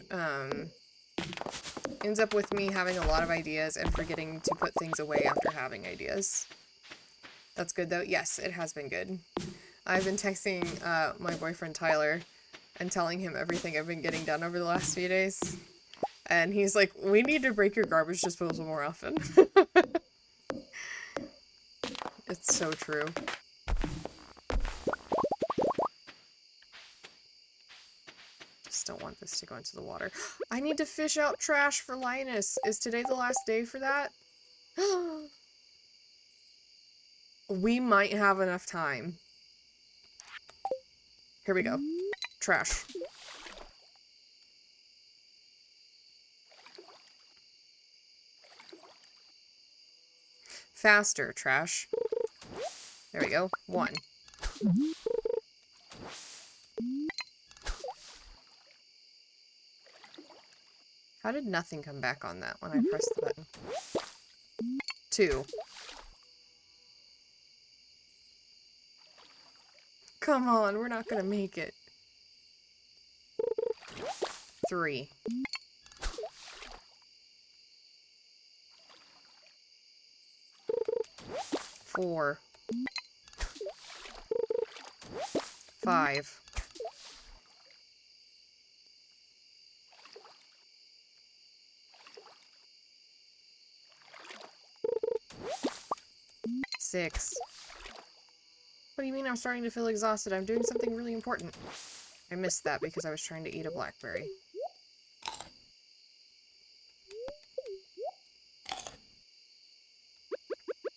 ends up with me having a lot of ideas and forgetting to put things away after having ideas. That's good though. Yes, it has been good. I've been texting my boyfriend Tyler and telling him everything I've been getting done over the last few days. And he's like, we need to break your garbage disposal more often. It's so true. Just don't want this to go into the water. I need to fish out trash for Linus. Is today the last day for that? We might have enough time. Here we go. Trash. Faster, trash. There we go. 1. How did nothing come back on that when I pressed the button? 2. Come on, we're not gonna make it. 3. 4. 5. 6. What do you mean I'm starting to feel exhausted? I'm doing something really important. I missed that because I was trying to eat a blackberry.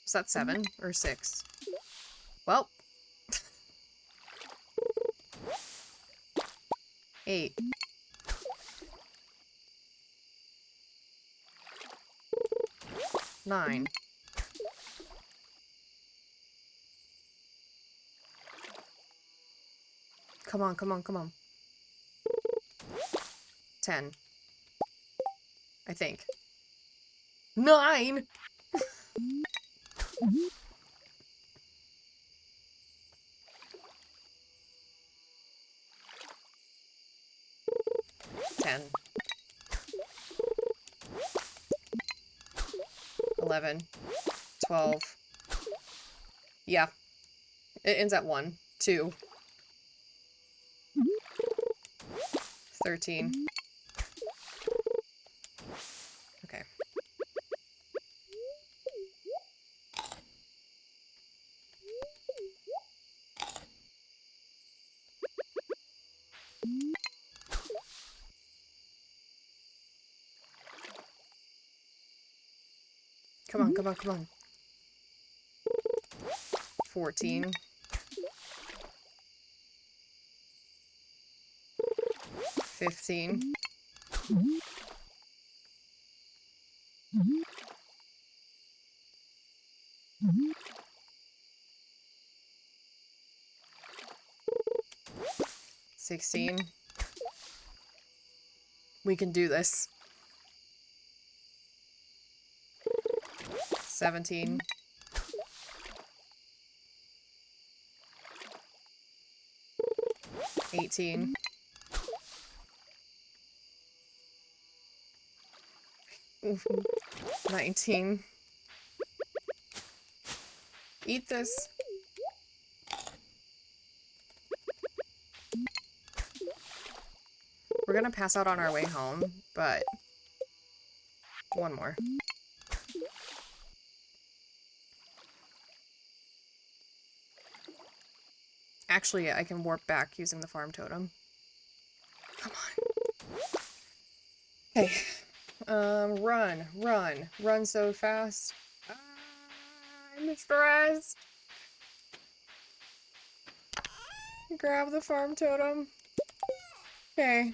Was that 7 or 6? Well. 8. 9. Come on, come on, come on. 10. I think. 9! Ten. 11. 12. Yeah. It ends at 1. 2. 13. Okay. Come on, come on, come on. 14. 15. 16. We can do this. 17. 18. 19. Eat this. We're gonna pass out on our way home, but one more. Actually, I can warp back using the farm totem. Come on. Okay. Run so fast. I'm stressed. Grab the farm totem. Okay.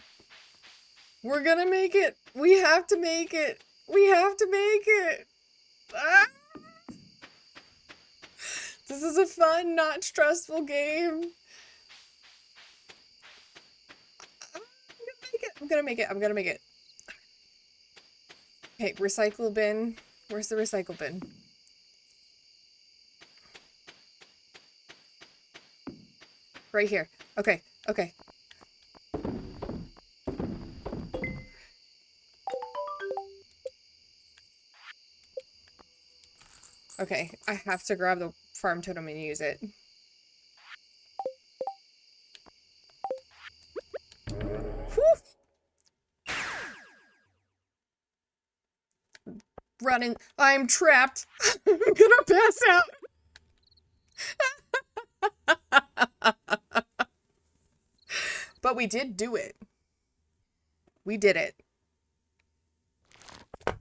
We're gonna make it. We have to make it. We have to make it. Ah! This is a fun, not stressful game. I'm gonna make it. I'm gonna make it. Okay, recycle bin. Where's the recycle bin? Right here. Okay, okay. Okay, I have to grab the farm totem and use it. Whew! Running. I'm trapped. I'm gonna pass out. But we did do it. We did it.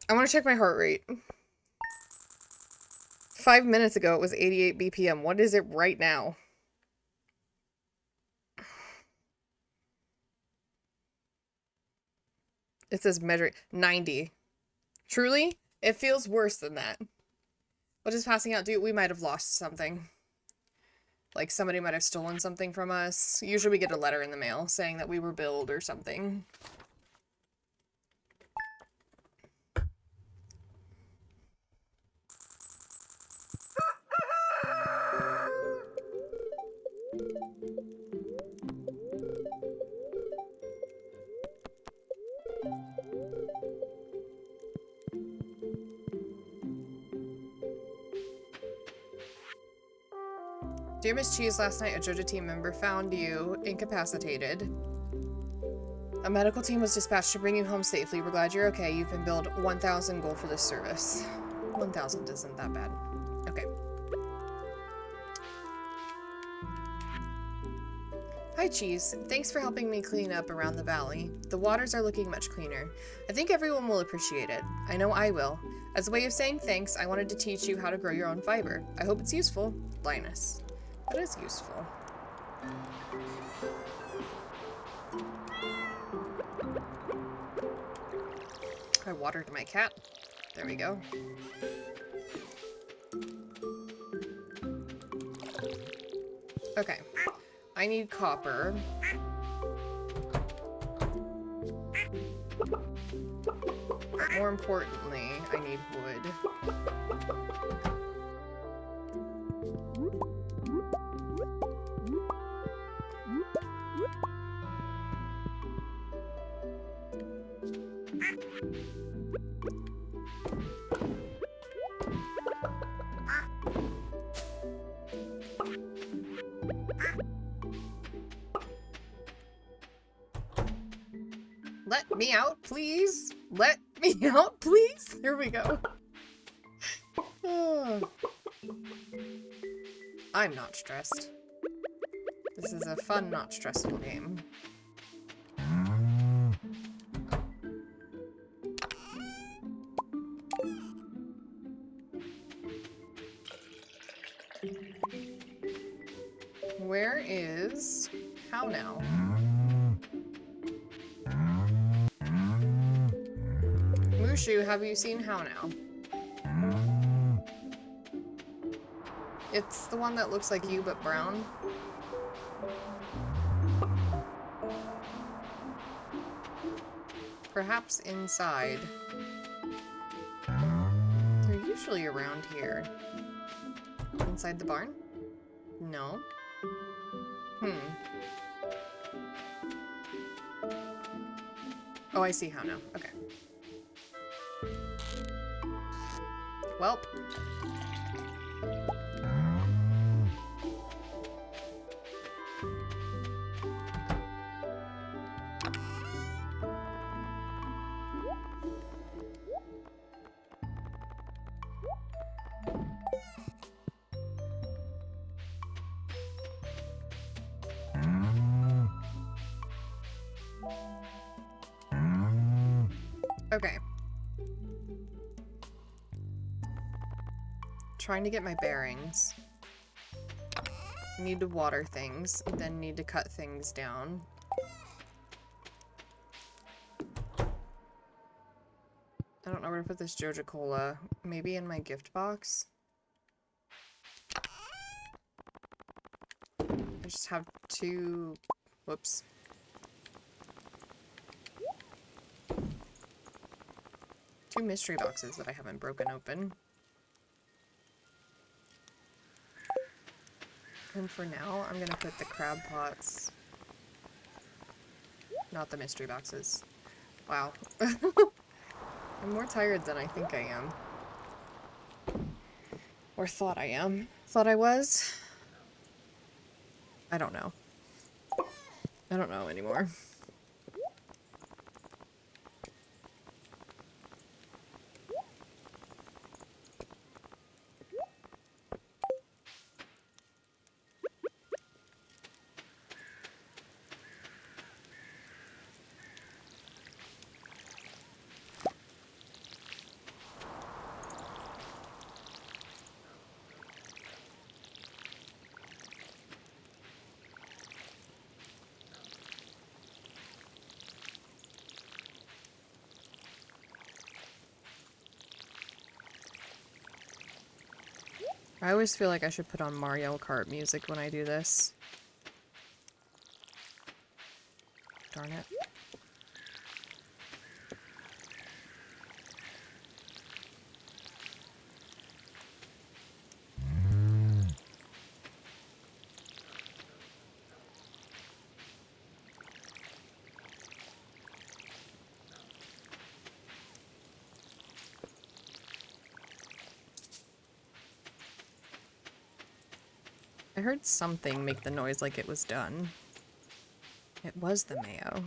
I want to check my heart rate. 5 minutes ago, it was 88 BPM. What is it right now? It says measure 90. Truly? It feels worse than that. What does passing out do? We might have lost something. Like somebody might have stolen something from us. Usually we get a letter in the mail saying that we were billed or something. Dear Miss Cheese, last night a JoJo team member found you incapacitated. A medical team was dispatched to bring you home safely. We're glad you're okay. You've been billed 1,000 gold for this service. 1,000 isn't that bad. Okay. Hi, Cheese. Thanks for helping me clean up around the valley. The waters are looking much cleaner. I think everyone will appreciate it. I know I will. As a way of saying thanks, I wanted to teach you how to grow your own fiber. I hope it's useful. Linus. That is useful. I watered my cat. There we go. Okay. I need copper. More importantly, I need wood. Let me out, please. Let me out, please. Here we go. Oh. I'm not stressed. This is a fun, not stressful game. Where is... How now? Mushu, have you seen How Now? It's the one that looks like you, but brown. Perhaps inside. They're usually around here. Inside the barn? No. Oh, I see How Now. Okay. Welp. Okay. Trying to get my bearings. Need to water things, then need to cut things down. I don't know where to put this Joja Cola. Maybe in my gift box? I just have two... Whoops. Two mystery boxes that I haven't broken open. And for now, I'm gonna put the crab pots. Not the mystery boxes. Wow. I'm more tired than I think I am. Or thought I am. Thought I was. I don't know. I don't know anymore. I always feel like I should put on Mario Kart music when I do this. Darn it. I heard something make the noise like it was done. It was the mayo.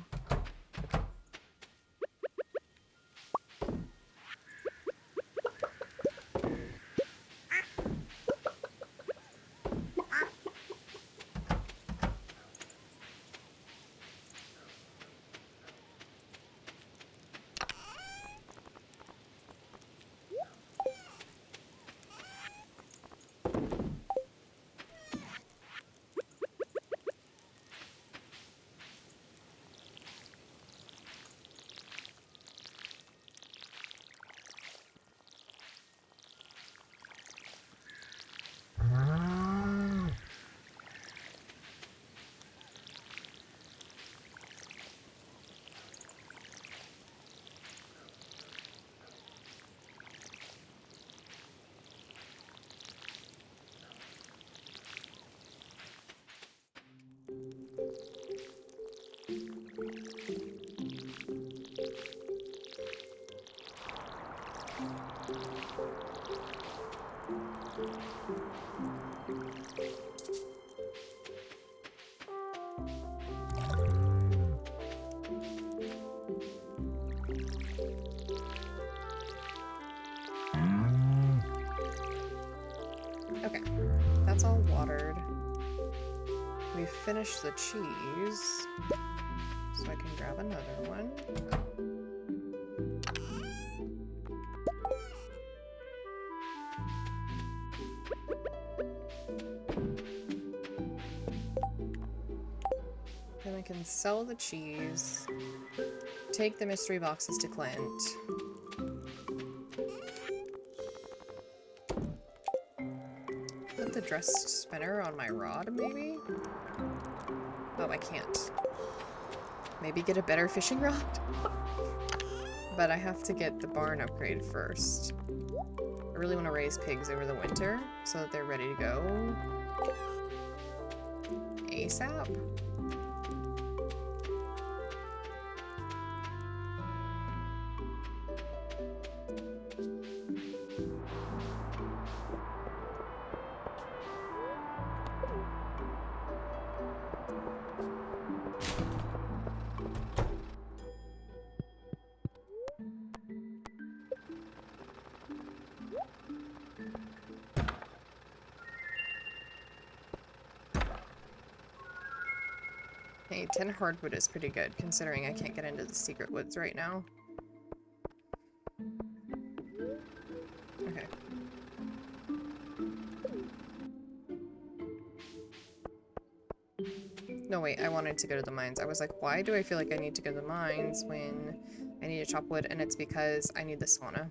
Okay, that's all watered. We finished the cheese, so I can grab another one. Then I can sell the cheese, take the mystery boxes to Clint. Put the dress spinner on my rod, maybe? Oh, I can't. Maybe get a better fishing rod? But I have to get the barn upgrade first. I really want to raise pigs over the winter so that they're ready to go ASAP. Hey, 10 hardwood is pretty good, considering I can't get into the secret woods right now. No, wait, I wanted to go to the mines. I was like, why do I feel like I need to go to the mines when I need to chop wood? And it's because I need the sauna.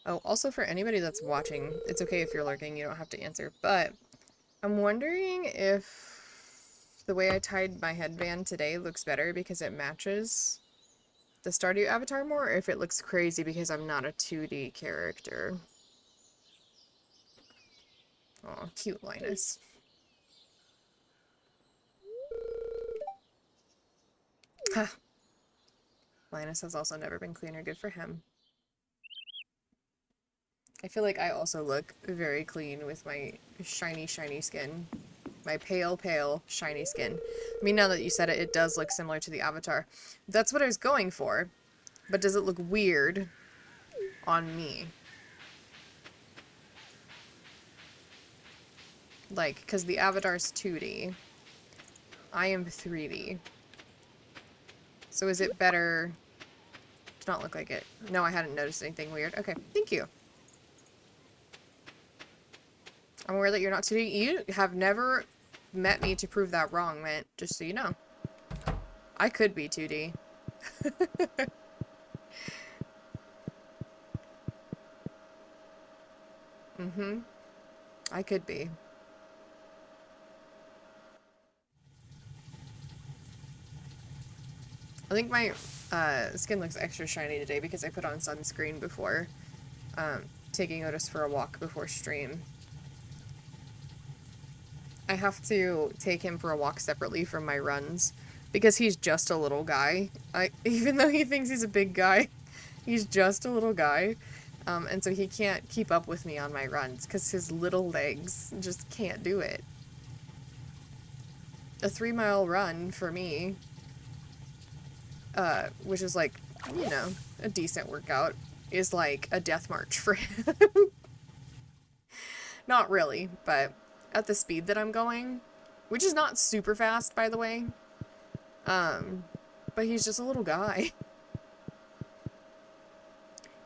Oh, also for anybody that's watching, it's okay if you're lurking, you don't have to answer, but I'm wondering if the way I tied my headband today looks better because it matches the Stardew avatar more, or if it looks crazy because I'm not a 2D character. Aw, cute Linus. Ha! Linus has also never been cleaner, good for him. I feel like I also look very clean with my shiny, shiny skin. My pale, pale, shiny skin. I mean, now that you said it, it does look similar to the avatar. That's what I was going for. But does it look weird on me? Like, because the avatar's 2D. I am 3D. So is it better to not look like it? No, I hadn't noticed anything weird. Okay, thank you. I'm aware that you're not 2D. You have never met me to prove that wrong, man. Just so you know. I could be 2D. Mm-hmm. I could be. I think my skin looks extra shiny today because I put on sunscreen before taking Otis for a walk before stream. I have to take him for a walk separately from my runs because he's just a little guy. Even though he thinks he's a big guy, he's just a little guy. And so he can't keep up with me on my runs because his little legs just can't do it. A 3-mile run for me, which is like, you know, a decent workout, is like a death march for him. Not really, but at the speed that I'm going, which is not super fast, by the way, but he's just a little guy.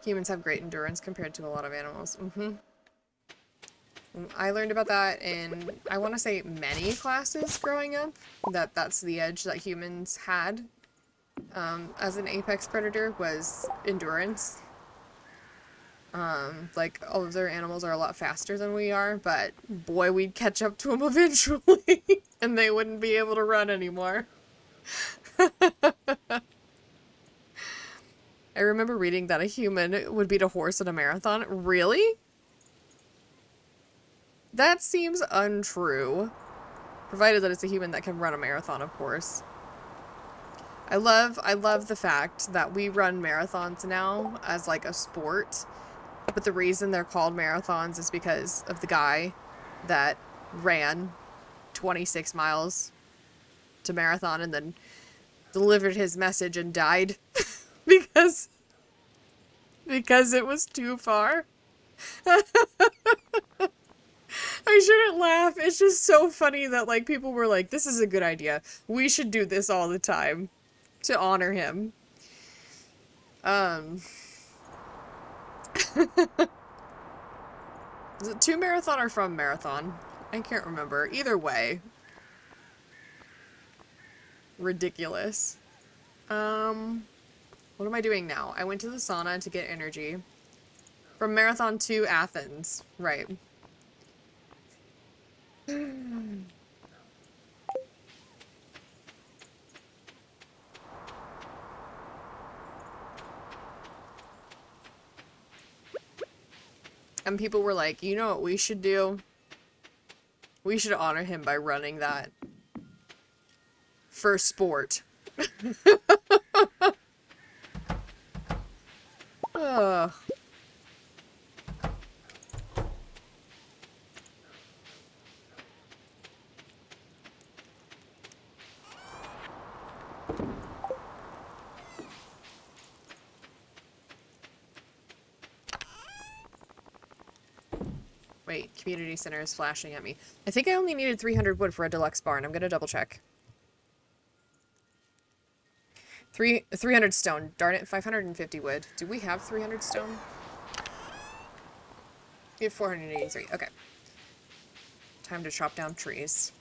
Humans have great endurance compared to a lot of animals. Mm-hmm. I learned about that in, I want to say, many classes growing up, that's the edge that humans had as an apex predator was endurance. Like, all of their animals are a lot faster than we are, but boy, we'd catch up to them eventually, and they wouldn't be able to run anymore. I remember reading that a human would beat a horse in a marathon. Really? That seems untrue. Provided that it's a human that can run a marathon, of course. I love the fact that we run marathons now as like a sport. But the reason they're called marathons is because of the guy that ran 26 miles to marathon and then delivered his message and died because it was too far. I shouldn't laugh. It's just so funny that like people were like, this is a good idea. We should do this all the time to honor him. Is it to marathon or from marathon? I can't remember. Either way. Ridiculous. What am I doing now? I went to the sauna to get energy. From Marathon to Athens. Right. And people were like, you know what we should do? We should honor him by running that. For sport. Ugh. Wait, community center is flashing at me. I think I only needed 300 wood for a deluxe barn. I'm gonna double check. 300 stone. Darn it, 550 wood. Do we have 300 stone? You have 483. Okay. Time to chop down trees.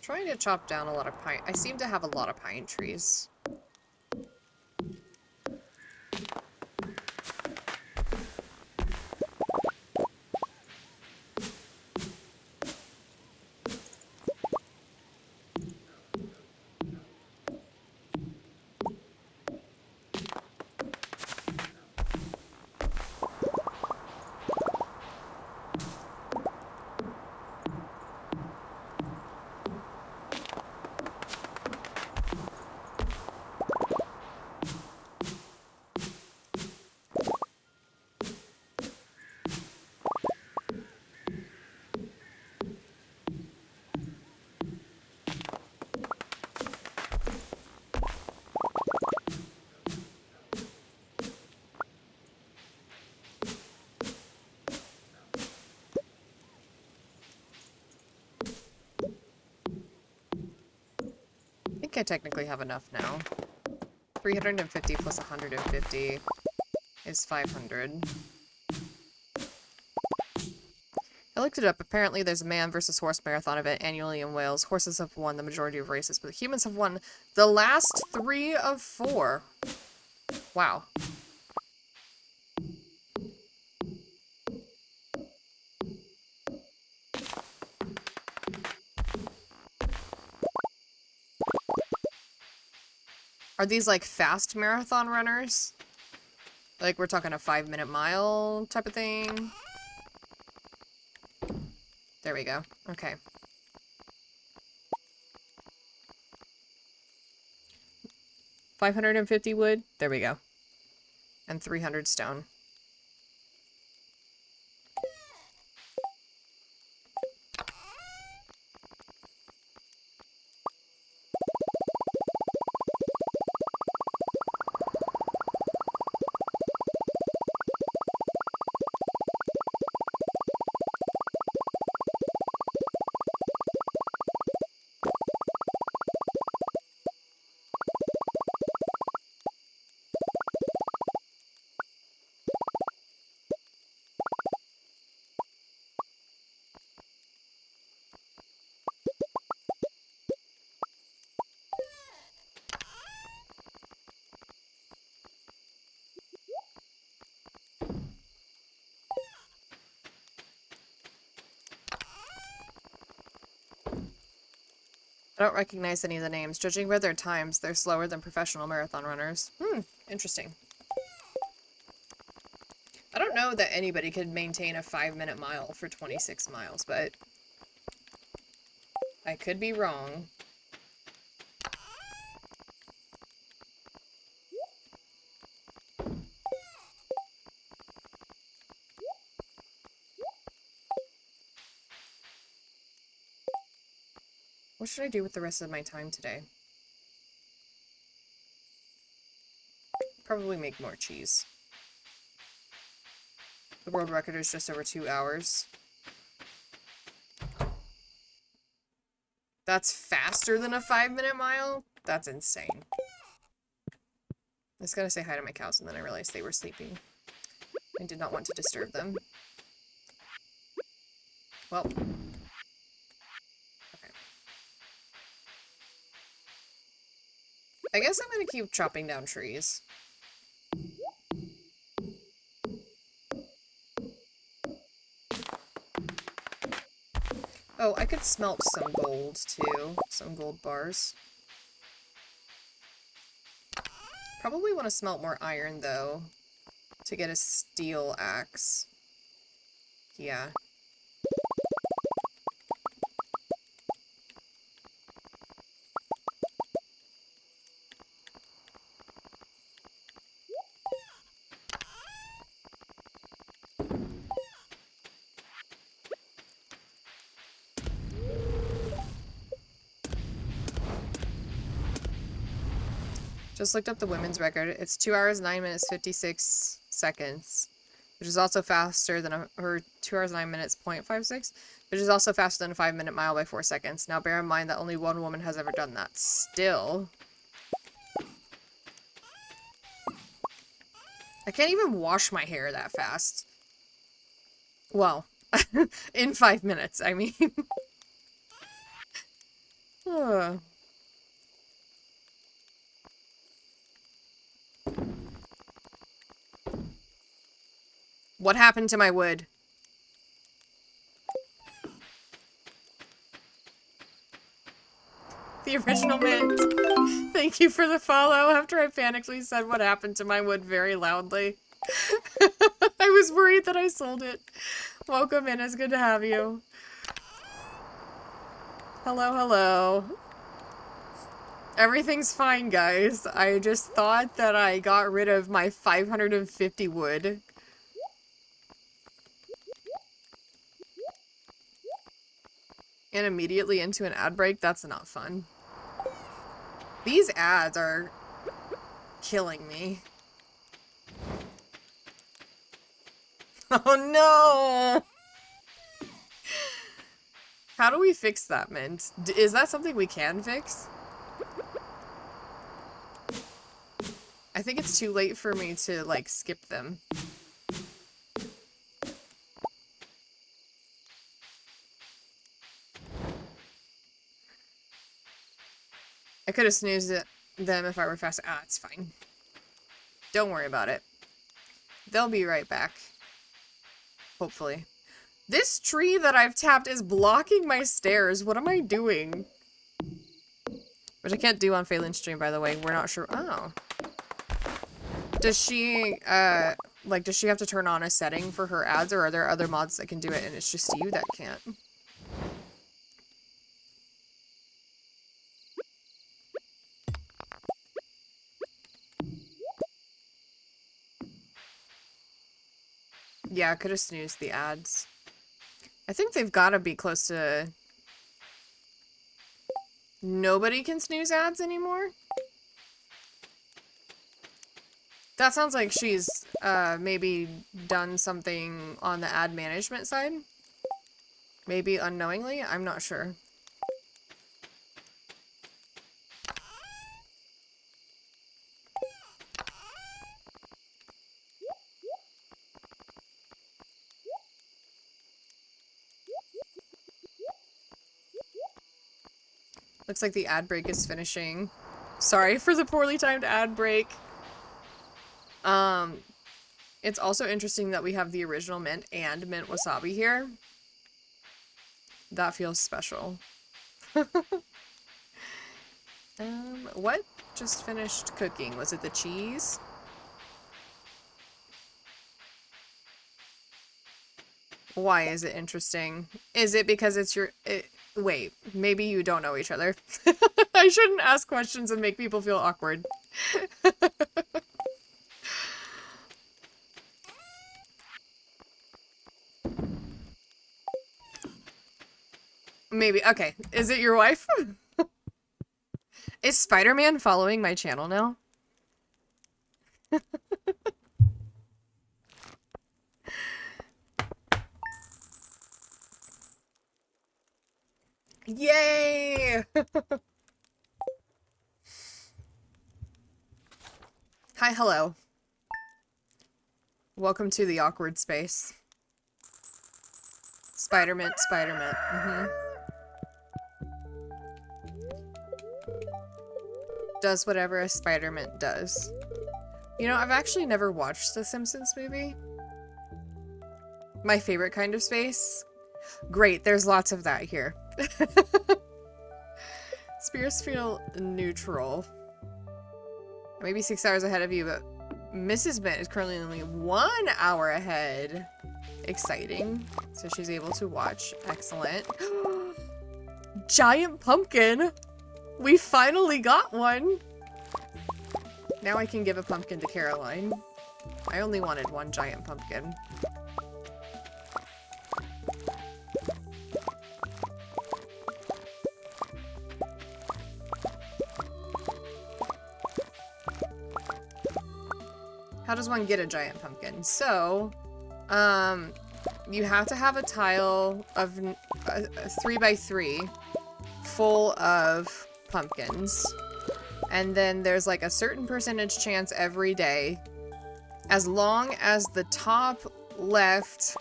Trying to chop down a lot of pine. I seem to have a lot of pine trees. I think I technically have enough now. 350 plus 150 is 500. I looked it up. Apparently there's a man versus horse marathon event annually in Wales. Horses have won the majority of races, but humans have won the last 3 of 4. Wow. Are these like fast marathon runners? Like we're talking a 5-minute mile type of thing? There we go. Okay. $550 wood. There we go. And 300 stone. I don't recognize any of the names. Judging by their times, they're slower than professional marathon runners. Interesting. I don't know that anybody could maintain a 5-minute mile for 26 miles, but I could be wrong. What should I do with the rest of my time today? Probably make more cheese. The world record is just over 2 hours. That's faster than a 5-minute mile? That's insane. I just gotta say hi to my cows, and then I realized they were sleeping. I did not want to disturb them. Well. Okay. I guess I'm gonna keep chopping down trees. Oh, I could smelt some gold, too. Some gold bars. Probably want to smelt more iron, though, to get a steel axe. Yeah. Just looked up the women's record. It's 2 hours, 9 minutes, 56 seconds, which is also faster than or 2 hours 9 minutes 0.56, which is also faster than a 5-minute mile by 4 seconds. Now bear in mind that only one woman has ever done that. Still. I can't even wash my hair that fast. Well, in 5 minutes, I mean. What happened to my wood? The original mint. Thank you for the follow after I panically said what happened to my wood very loudly. I was worried that I sold it. Welcome in, it's good to have you. Hello, hello. Everything's fine, guys. I just thought that I got rid of my 550 wood. And immediately into an ad break? That's not fun. These ads are killing me. Oh no! How do we fix that, Mint? Is that something we can fix? I think it's too late for me to, like, skip them. I could have snoozed them if I were fast. Ah, it's fine. Don't worry about it. They'll be right back. Hopefully. This tree that I've tapped is blocking my stairs. What am I doing? Which I can't do on Phelan's stream, by the way. We're not sure. Oh. Does she, like, does she have to turn on a setting for her ads, or are there other mods that can do it and it's just you that can't? Yeah, I could have snoozed the ads. I think they've got to be close to... Nobody can snooze ads anymore? That sounds like she's maybe done something on the ad management side. Maybe unknowingly? I'm not sure. Looks like the ad break is finishing. Sorry for the poorly timed ad break. It's also interesting that we have the original mint and mint wasabi here. That feels special. What just finished cooking? Was it the cheese? Why is it interesting? Is it because it's your... wait, maybe you don't know each other. I shouldn't ask questions and make people feel awkward. Maybe. Okay. Is it your wife? Is Spider-Man following my channel now? Yay! Hi, hello. Welcome to the awkward space. Spider-Mint, Spider-Mint. Does whatever a Spider-Mint does. You know, I've actually never watched the Simpsons movie. My favorite kind of space. Great, there's lots of that here. Spirits feel neutral. Maybe 6 hours ahead of you, but Mrs. Mint is currently only 1 hour ahead. Exciting. So she's able to watch. Excellent. Giant pumpkin! We finally got one! Now I can give a pumpkin to Caroline. I only wanted one giant pumpkin. How does one get a giant pumpkin? So, you have to have a tile of a 3x3 full of pumpkins. And then there's like a certain percentage chance every day, as long as the top left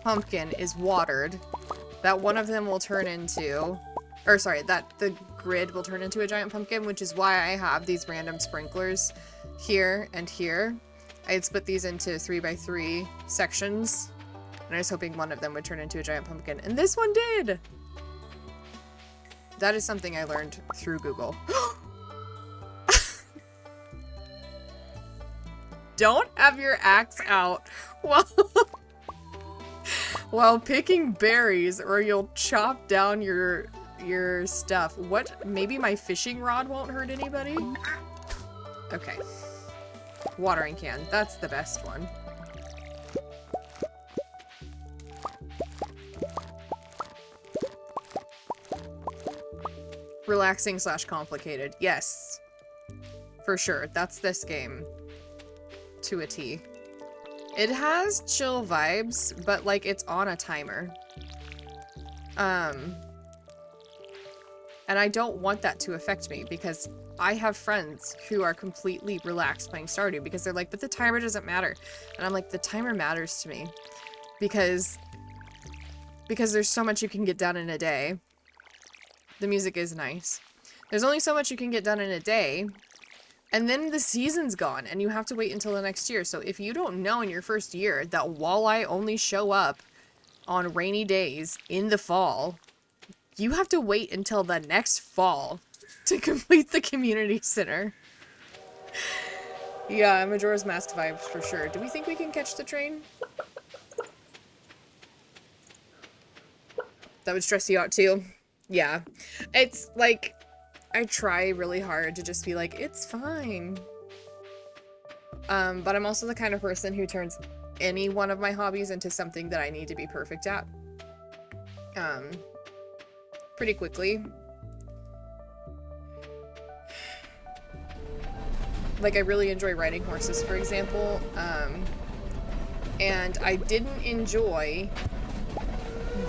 pumpkin is watered, that one of them will turn into, or sorry, that the grid will turn into a giant pumpkin, which is why I have these random sprinklers here and here. I had split these into 3x3 sections, and I was hoping one of them would turn into a giant pumpkin, and this one did! That is something I learned through Google. Don't have your axe out while picking berries, or you'll chop down your stuff. What? Maybe my fishing rod won't hurt anybody? Okay. Watering can. That's the best one. Relaxing / complicated. Yes. For sure. That's this game. To a T. It has chill vibes, but like it's on a timer. And I don't want that to affect me, because I have friends who are completely relaxed playing Stardew because they're like, but the timer doesn't matter. And I'm like, the timer matters to me because there's so much you can get done in a day. The music is nice. There's only so much you can get done in a day, and then the season's gone and you have to wait until the next year. So if you don't know in your first year that walleye only show up on rainy days in the fall, you have to wait until the next fall to complete the community center. Yeah, Majora's Mask vibes for sure. Do we think we can catch the train? That would stress you out too. Yeah. It's like, I try really hard to just be like, it's fine. But I'm also the kind of person who turns any one of my hobbies into something that I need to be perfect at. Pretty quickly. Like, I really enjoy riding horses, for example. And I didn't enjoy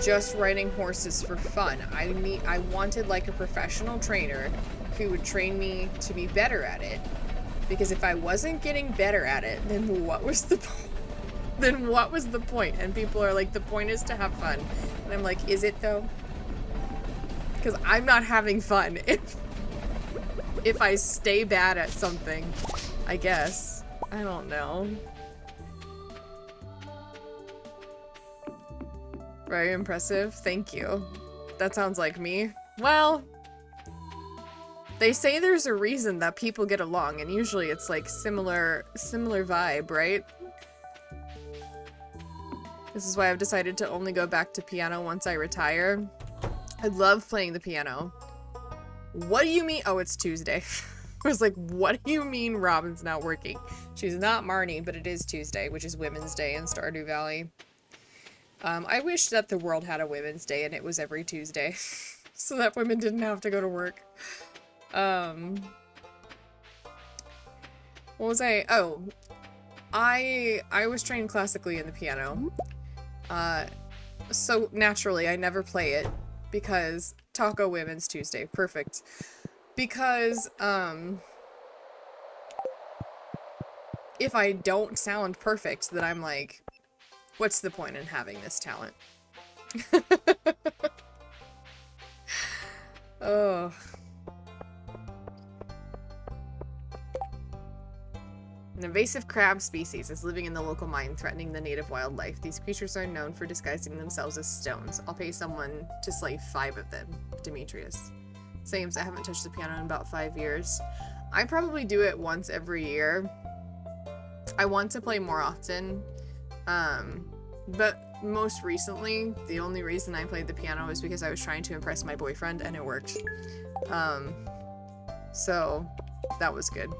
just riding horses for fun. I wanted like a professional trainer who would train me to be better at it. Because if I wasn't getting better at it, then what was the point? And people are like, the point is to have fun. And I'm like, is it though? Because I'm not having fun if I stay bad at something, I guess. I don't know. Very impressive. Thank you. That sounds like me. Well, they say there's a reason that people get along, and usually it's like similar vibe, right? This is why I've decided to only go back to piano once I retire. I love playing the piano. What do you mean? Oh, it's Tuesday. I was like, what do you mean Robin's not working? She's not Marnie, but it is Tuesday, which is Women's Day in Stardew Valley. I wish that the world had a Women's Day and it was every Tuesday, so that women didn't have to go to work. What was I? Oh, I was trained classically in the piano. So naturally, I never play it because Taco Women's Tuesday. Perfect. Because, if I don't sound perfect, then I'm like, what's the point in having this talent? Oh. An invasive crab species is living in the local mine, threatening the native wildlife. These creatures are known for disguising themselves as stones. I'll pay someone to slay 5 of them. Demetrius. Sames, I haven't touched the piano in about 5 years. I probably do it once every year. I want to play more often. But most recently, the only reason I played the piano is because I was trying to impress my boyfriend, and it worked. So that was good.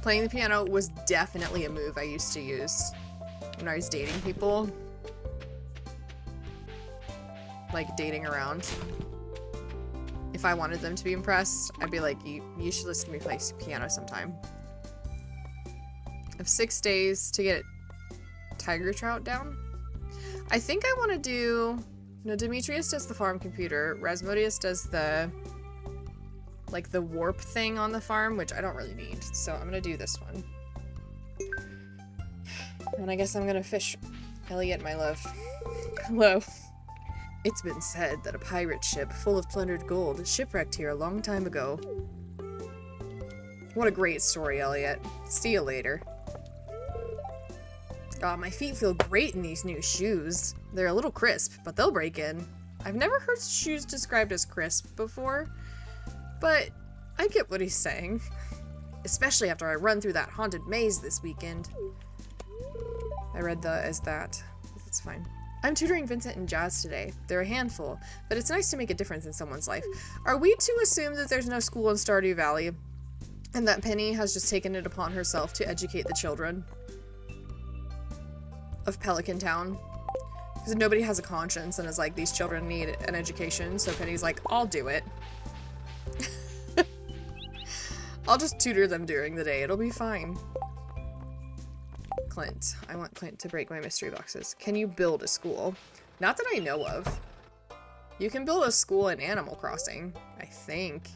Playing the piano was definitely a move I used to use when I was dating people. Like, dating around. if I wanted them to be impressed, I'd be like, you should listen to me play piano sometime. I have 6 days to get tiger trout down. I think I want to do... No, Demetrius does the farm computer. Rasmodius does the... like, the warp thing on the farm, which I don't really need. So I'm gonna do this one. And I guess I'm gonna fish. Elliot, my love. Hello. It's been said that a pirate ship full of plundered gold shipwrecked here a long time ago. What a great story, Elliot. See you later. My feet feel great in these new shoes. They're a little crisp, but they'll break in. I've never heard shoes described as crisp before, but I get what he's saying. Especially after I run through that haunted maze this weekend. I read the as that. That's fine. I'm tutoring Vincent and Jazz today. They're a handful, but it's nice to make a difference in someone's life. Are we to assume that there's no school in Stardew Valley, and that Penny has just taken it upon herself to educate the children of Pelican Town? Because nobody has a conscience and is like, these children need an education, so Penny's like, I'll do it. I'll just tutor them during the day, it'll be fine. Clint. I want Clint to break my mystery boxes. Can you build a school? Not that I know of. You can build a school in Animal Crossing, I think.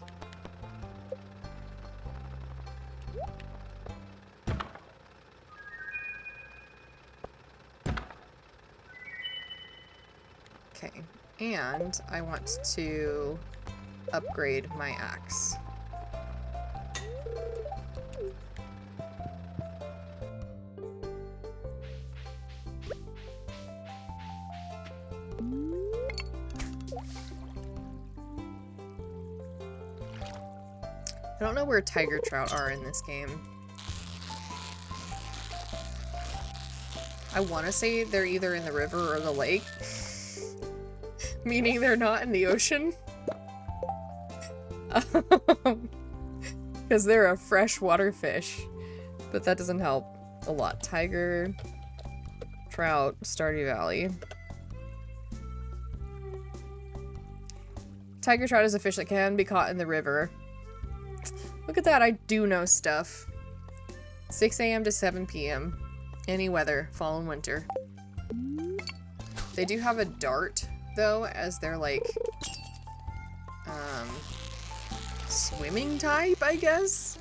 Okay, and I want to upgrade my axe. I don't know where tiger trout are in this game. I want to say they're either in the river or the lake. Meaning they're not in the ocean. Because they're a freshwater fish. But that doesn't help a lot. Tiger, trout, Stardew Valley. Tiger trout is a fish that can be caught in the river. Look at that, I do know stuff. 6 a.m. to 7 p.m. Any weather, fall and winter. They do have a dart, though, as their, like, swimming type, I guess?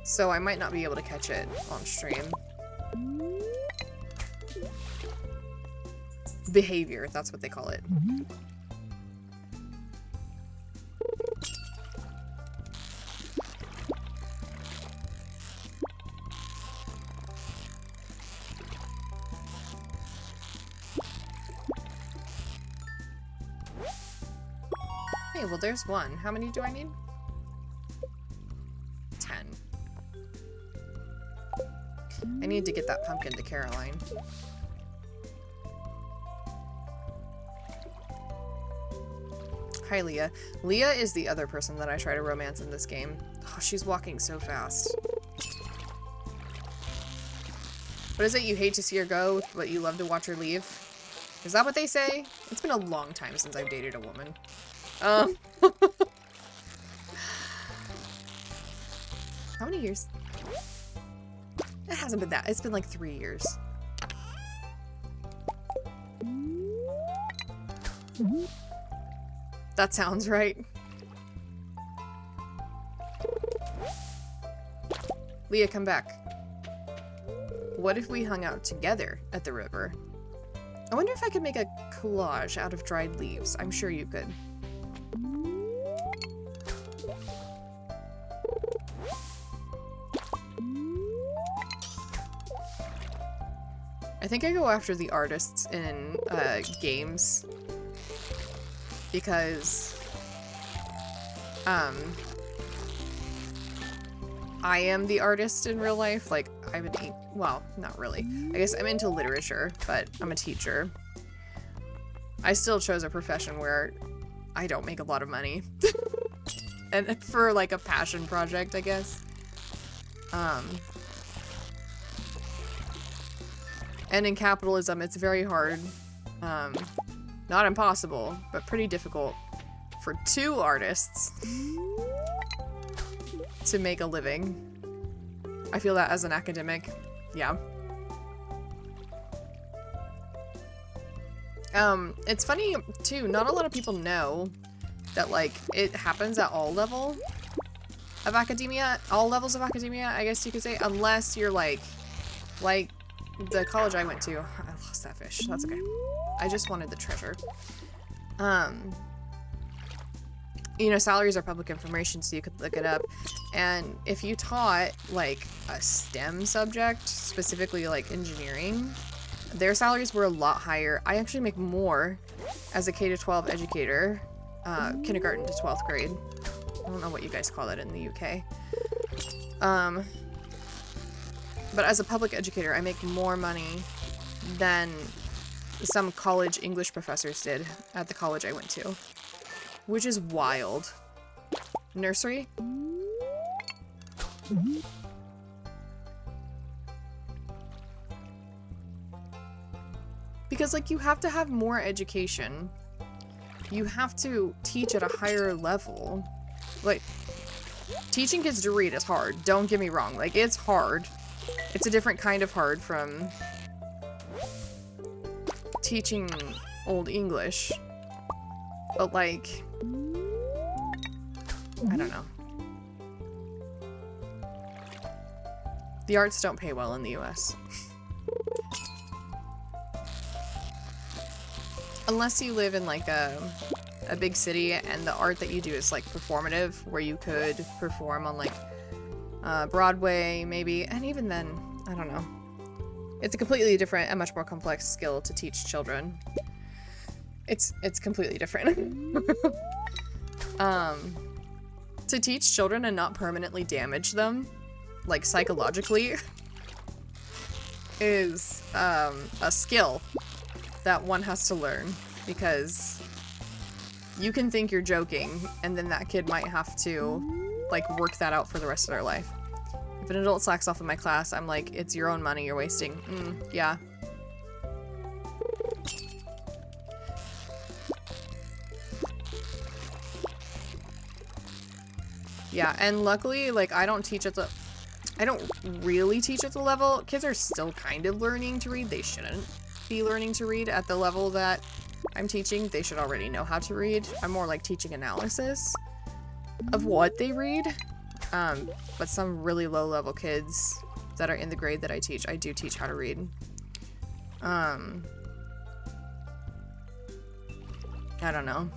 So I might not be able to catch it on stream. Behavior, that's what they call it. Hey, well there's one. How many do I need? 10. I need to get that pumpkin to Caroline. Hi, Leah. Leah is the other person that I try to romance in this game. Oh, she's walking so fast. What is it? You hate to see her go, but you love to watch her leave? Is that what they say? It's been a long time since I've dated a woman. How many years? It hasn't been that. It's been like 3 years. That sounds right. Leah, come back. What if we hung out together at the river? I wonder if I could make a collage out of dried leaves. I'm sure you could. I think I go after the artists in games because I am the artist in real life. Like, I'm well, not really. I guess I'm into literature, but I'm a teacher. I still chose a profession where I don't make a lot of money. And for like a passion project, I guess. And in capitalism, it's very hard Not impossible, but pretty difficult for 2 artists to make a living. I feel that as an academic. Yeah. It's funny too, not a lot of people know that like it happens at all levels of academia, I guess you could say, unless you're like the college I went to. I lost that fish. That's okay. I just wanted the treasure. You know, salaries are public information, so you could look it up. And if you taught like a STEM subject, specifically like engineering, their salaries were a lot higher. I actually make more as a K-12 educator, kindergarten to 12th grade. I don't know what you guys call that in the UK. But as a public educator, I make more money than some college English professors did at the college I went to, which is wild. Nursery? Because, like, you have to have more education. You have to teach at a higher level. Like, teaching kids to read is hard. Don't get me wrong. Like, it's hard. It's a different kind of hard from teaching Old English. But, like, I don't know. The arts don't pay well in the US. Unless you live in like a big city and the art that you do is like performative, where you could perform on like Broadway maybe, and even then, I don't know. It's a completely different and much more complex skill to teach children. It's completely different. To teach children and not permanently damage them, like psychologically, is a skill that one has to learn, because you can think you're joking and then that kid might have to like work that out for the rest of their life. If an adult slacks off in my class, I'm like, it's your own money you're wasting. Yeah. Yeah, and luckily, like, I don't really teach at the level. Kids are still kind of learning to read. They shouldn't be learning to read at the level that I'm teaching. They should already know how to read. I'm more like teaching analysis of what they read. But some really low level kids that are in the grade that I teach, I do teach how to read. I don't know.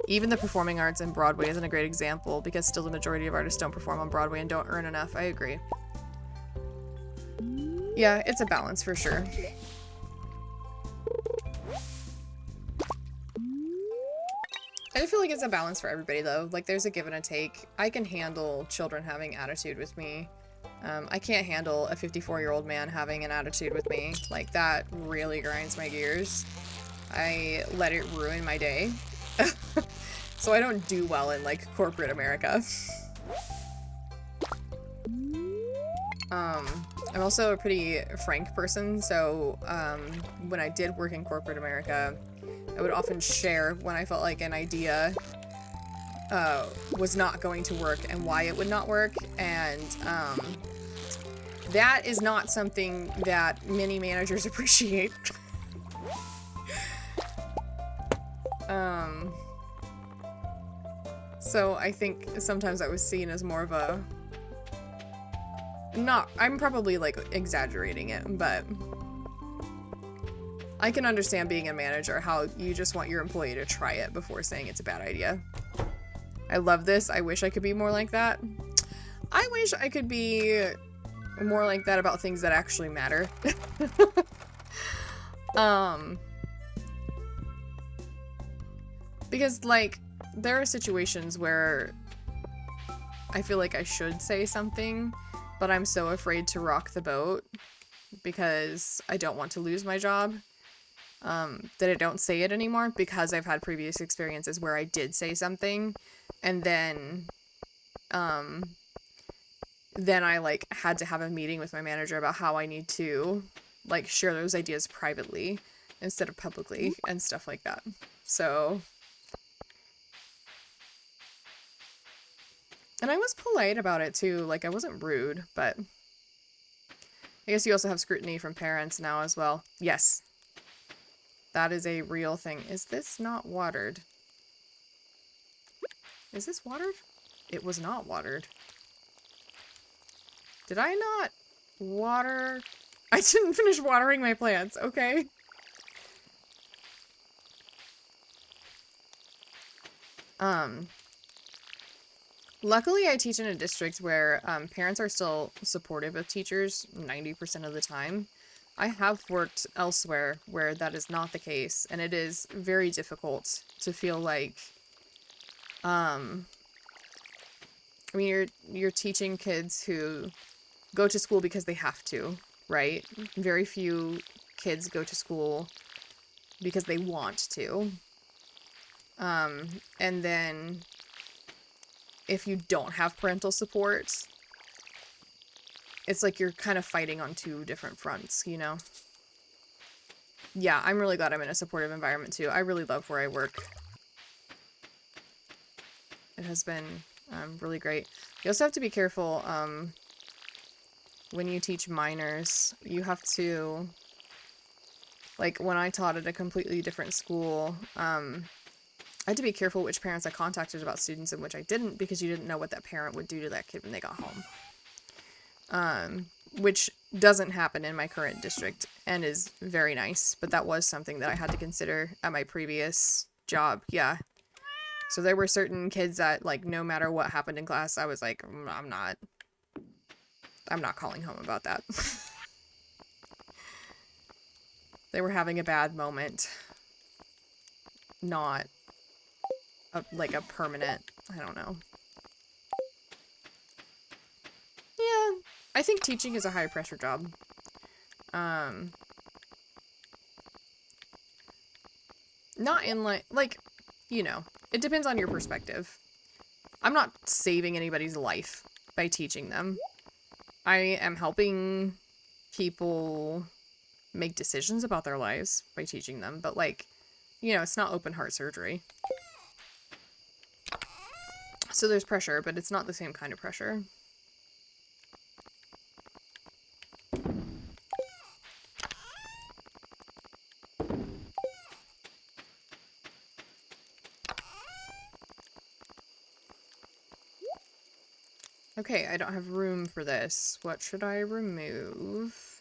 Even the performing arts and Broadway isn't a great example, because still the majority of artists don't perform on Broadway and don't earn enough. I agree. Yeah, it's a balance for sure. I feel like it's a balance for everybody though. Like, there's a give and a take. I can handle children having attitude with me. I can't handle a 54-year-old man having an attitude with me. Like, that really grinds my gears. I let it ruin my day. So I don't do well in like corporate America. I'm also a pretty frank person, so when I did work in corporate America, I would often share when I felt like an idea was not going to work and why it would not work, and that is not something that many managers appreciate. So I think sometimes I was seen as more of a... I'm probably like exaggerating it, but I can understand being a manager, how you just want your employee to try it before saying it's a bad idea. I love this. I wish I could be more like that. I wish I could be more like that about things that actually matter. Because, like, there are situations where I feel like I should say something, but I'm so afraid to rock the boat because I don't want to lose my job, that I don't say it anymore, because I've had previous experiences where I did say something, and then I, like, had to have a meeting with my manager about how I need to, like, share those ideas privately, instead of publicly and stuff like that. So, and I was polite about it too. Like, I wasn't rude, but I guess you also have scrutiny from parents now as well. Yes, that is a real thing. Is this not watered? Is this watered? It was not watered. Did I not water? I didn't finish watering my plants, okay? Luckily I teach in a district where parents are still supportive of teachers 90% of the time. I have worked elsewhere where that is not the case, and it is very difficult to feel like, I mean, you're teaching kids who go to school because they have to, right? Very few kids go to school because they want to. And then if you don't have parental support, it's like you're kind of fighting on two different fronts, you know? Yeah, I'm really glad I'm in a supportive environment too. I really love where I work. It has been really great. You also have to be careful when you teach minors. You have to, like, when I taught at a completely different school, I had to be careful which parents I contacted about students and which I didn't, because you didn't know what that parent would do to that kid when they got home. Which doesn't happen in my current district and is very nice, but that was something that I had to consider at my previous job. Yeah. So there were certain kids that, like, no matter what happened in class, I was like, I'm not calling home about that. They were having a bad moment. Not like a permanent, I don't know. Yeah, I think teaching is a high pressure job. Not in like, you know, it depends on your perspective. I'm not saving anybody's life by teaching them. I am helping people make decisions about their lives by teaching them, but, like, you know, it's not open heart surgery. So there's pressure, but it's not the same kind of pressure. Okay, I don't have room for this. What should I remove?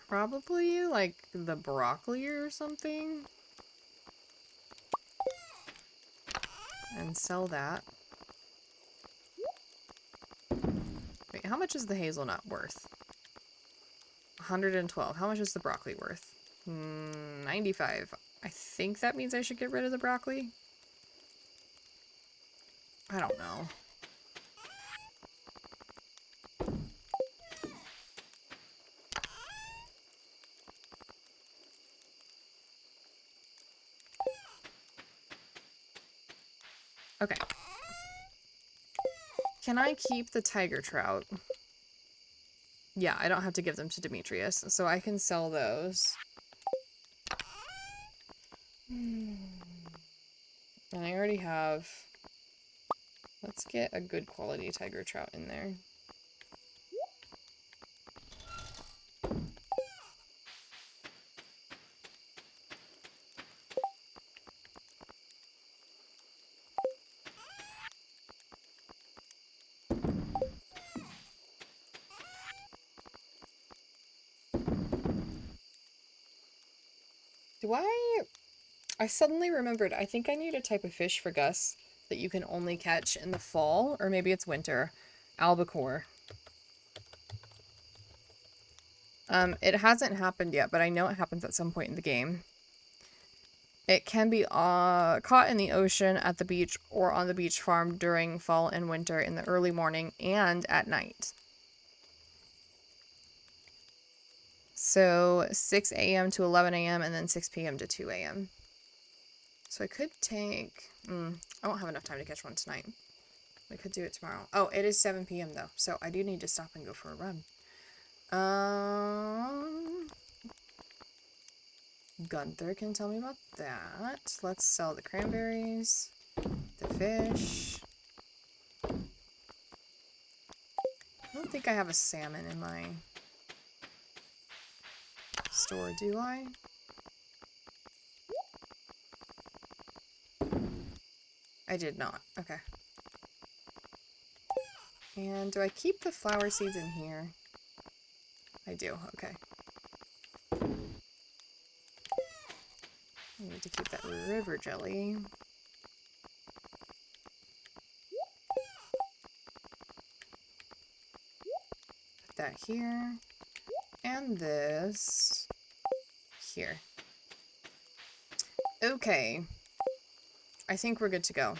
Probably, like, the broccoli or something. And sell that. Wait, how much is the hazelnut worth? 112. How much is the broccoli worth? 95. I think that means I should get rid of the broccoli. I don't know. Okay. Can I keep the tiger trout? Yeah, I don't have to give them to Demetrius, so I can sell those. And I already have... Let's get a good quality tiger trout in there. I suddenly remembered, I think I need a type of fish for Gus that you can only catch in the fall, or maybe it's winter. Albacore. It hasn't happened yet, but I know it happens at some point in the game. It can be caught in the ocean, at the beach, or on the beach farm during fall and winter in the early morning and at night. So 6 a.m. to 11 a.m. and then 6 p.m. to 2 a.m. So I could take... I won't have enough time to catch one tonight. I could do it tomorrow. Oh, it is 7 p.m. though, so I do need to stop and go for a run. Gunther can tell me about that. Let's sell the cranberries, the fish. I don't think I have a salmon in my store, do I? I did not. Okay. And do I keep the flower seeds in here? I do. Okay. I need to keep that river jelly. Put that here. And this here. Okay. I think we're good to go.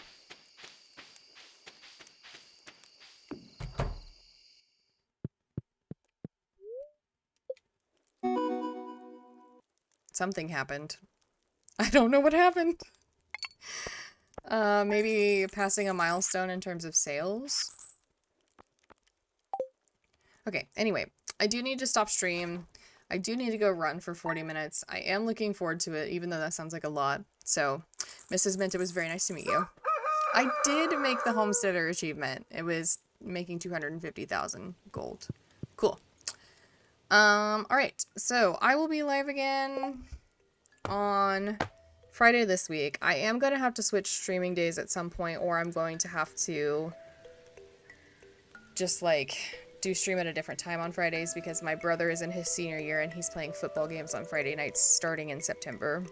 Something happened. I don't know what happened. Maybe passing a milestone in terms of sales. Okay, anyway, I do need to stop stream. I do need to go run for 40 minutes. I am looking forward to it, even though that sounds like a lot. So, Mrs. Mint, it was very nice to meet you. I did make the homesteader achievement. It was making 250,000 gold. Cool. Alright, so I will be live again on Friday this week. I am going to have to switch streaming days at some point, or I'm going to have to just, like, do stream at a different time on Fridays because my brother is in his senior year and he's playing football games on Friday nights starting in September.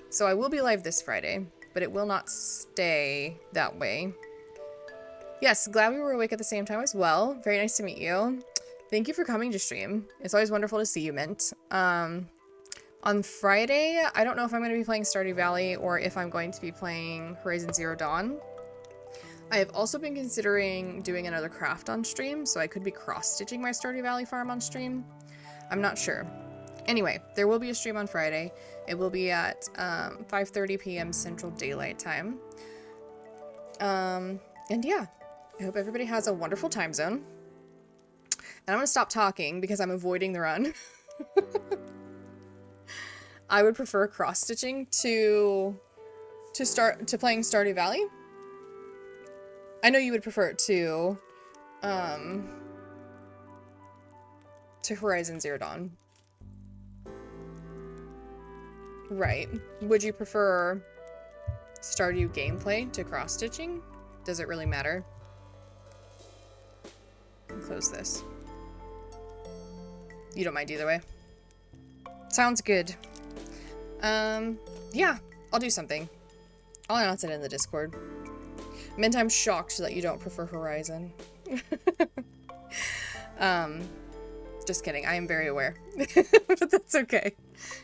So I will be live this Friday, but it will not stay that way. Yes, glad we were awake at the same time as well. Very nice to meet you. Thank you for coming to stream. It's always wonderful to see you, Mint. On Friday, I don't know if I'm going to be playing Stardew Valley or if I'm going to be playing Horizon Zero Dawn. I have also been considering doing another craft on stream, so I could be cross-stitching my Stardew Valley farm on stream. I'm not sure. Anyway, there will be a stream on Friday. It will be at 5:30 p.m. Central Daylight Time. And yeah, I hope everybody has a wonderful time zone. And I'm going to stop talking because I'm avoiding the run. I would prefer cross-stitching to playing Stardew Valley. I know you would prefer it to Horizon Zero Dawn. Right. Would you prefer Stardew gameplay to cross-stitching? Does it really matter? Close this. You don't mind either way. Sounds good. Yeah, I'll do something. I'll announce it in the Discord. Mint, I'm shocked that you don't prefer Horizon. Just kidding. I am very aware. But that's okay.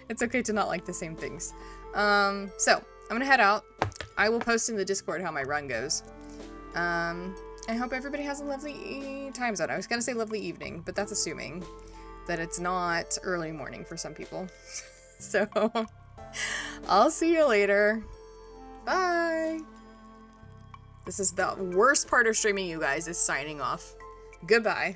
It's okay to not like the same things. So, I'm gonna head out. I will post in the Discord how my run goes. I hope everybody has a lovely time zone. I was gonna say lovely evening, but that's assuming that it's not early morning for some people. So, I'll see you later. Bye! This is the worst part of streaming, you guys, is signing off. Goodbye.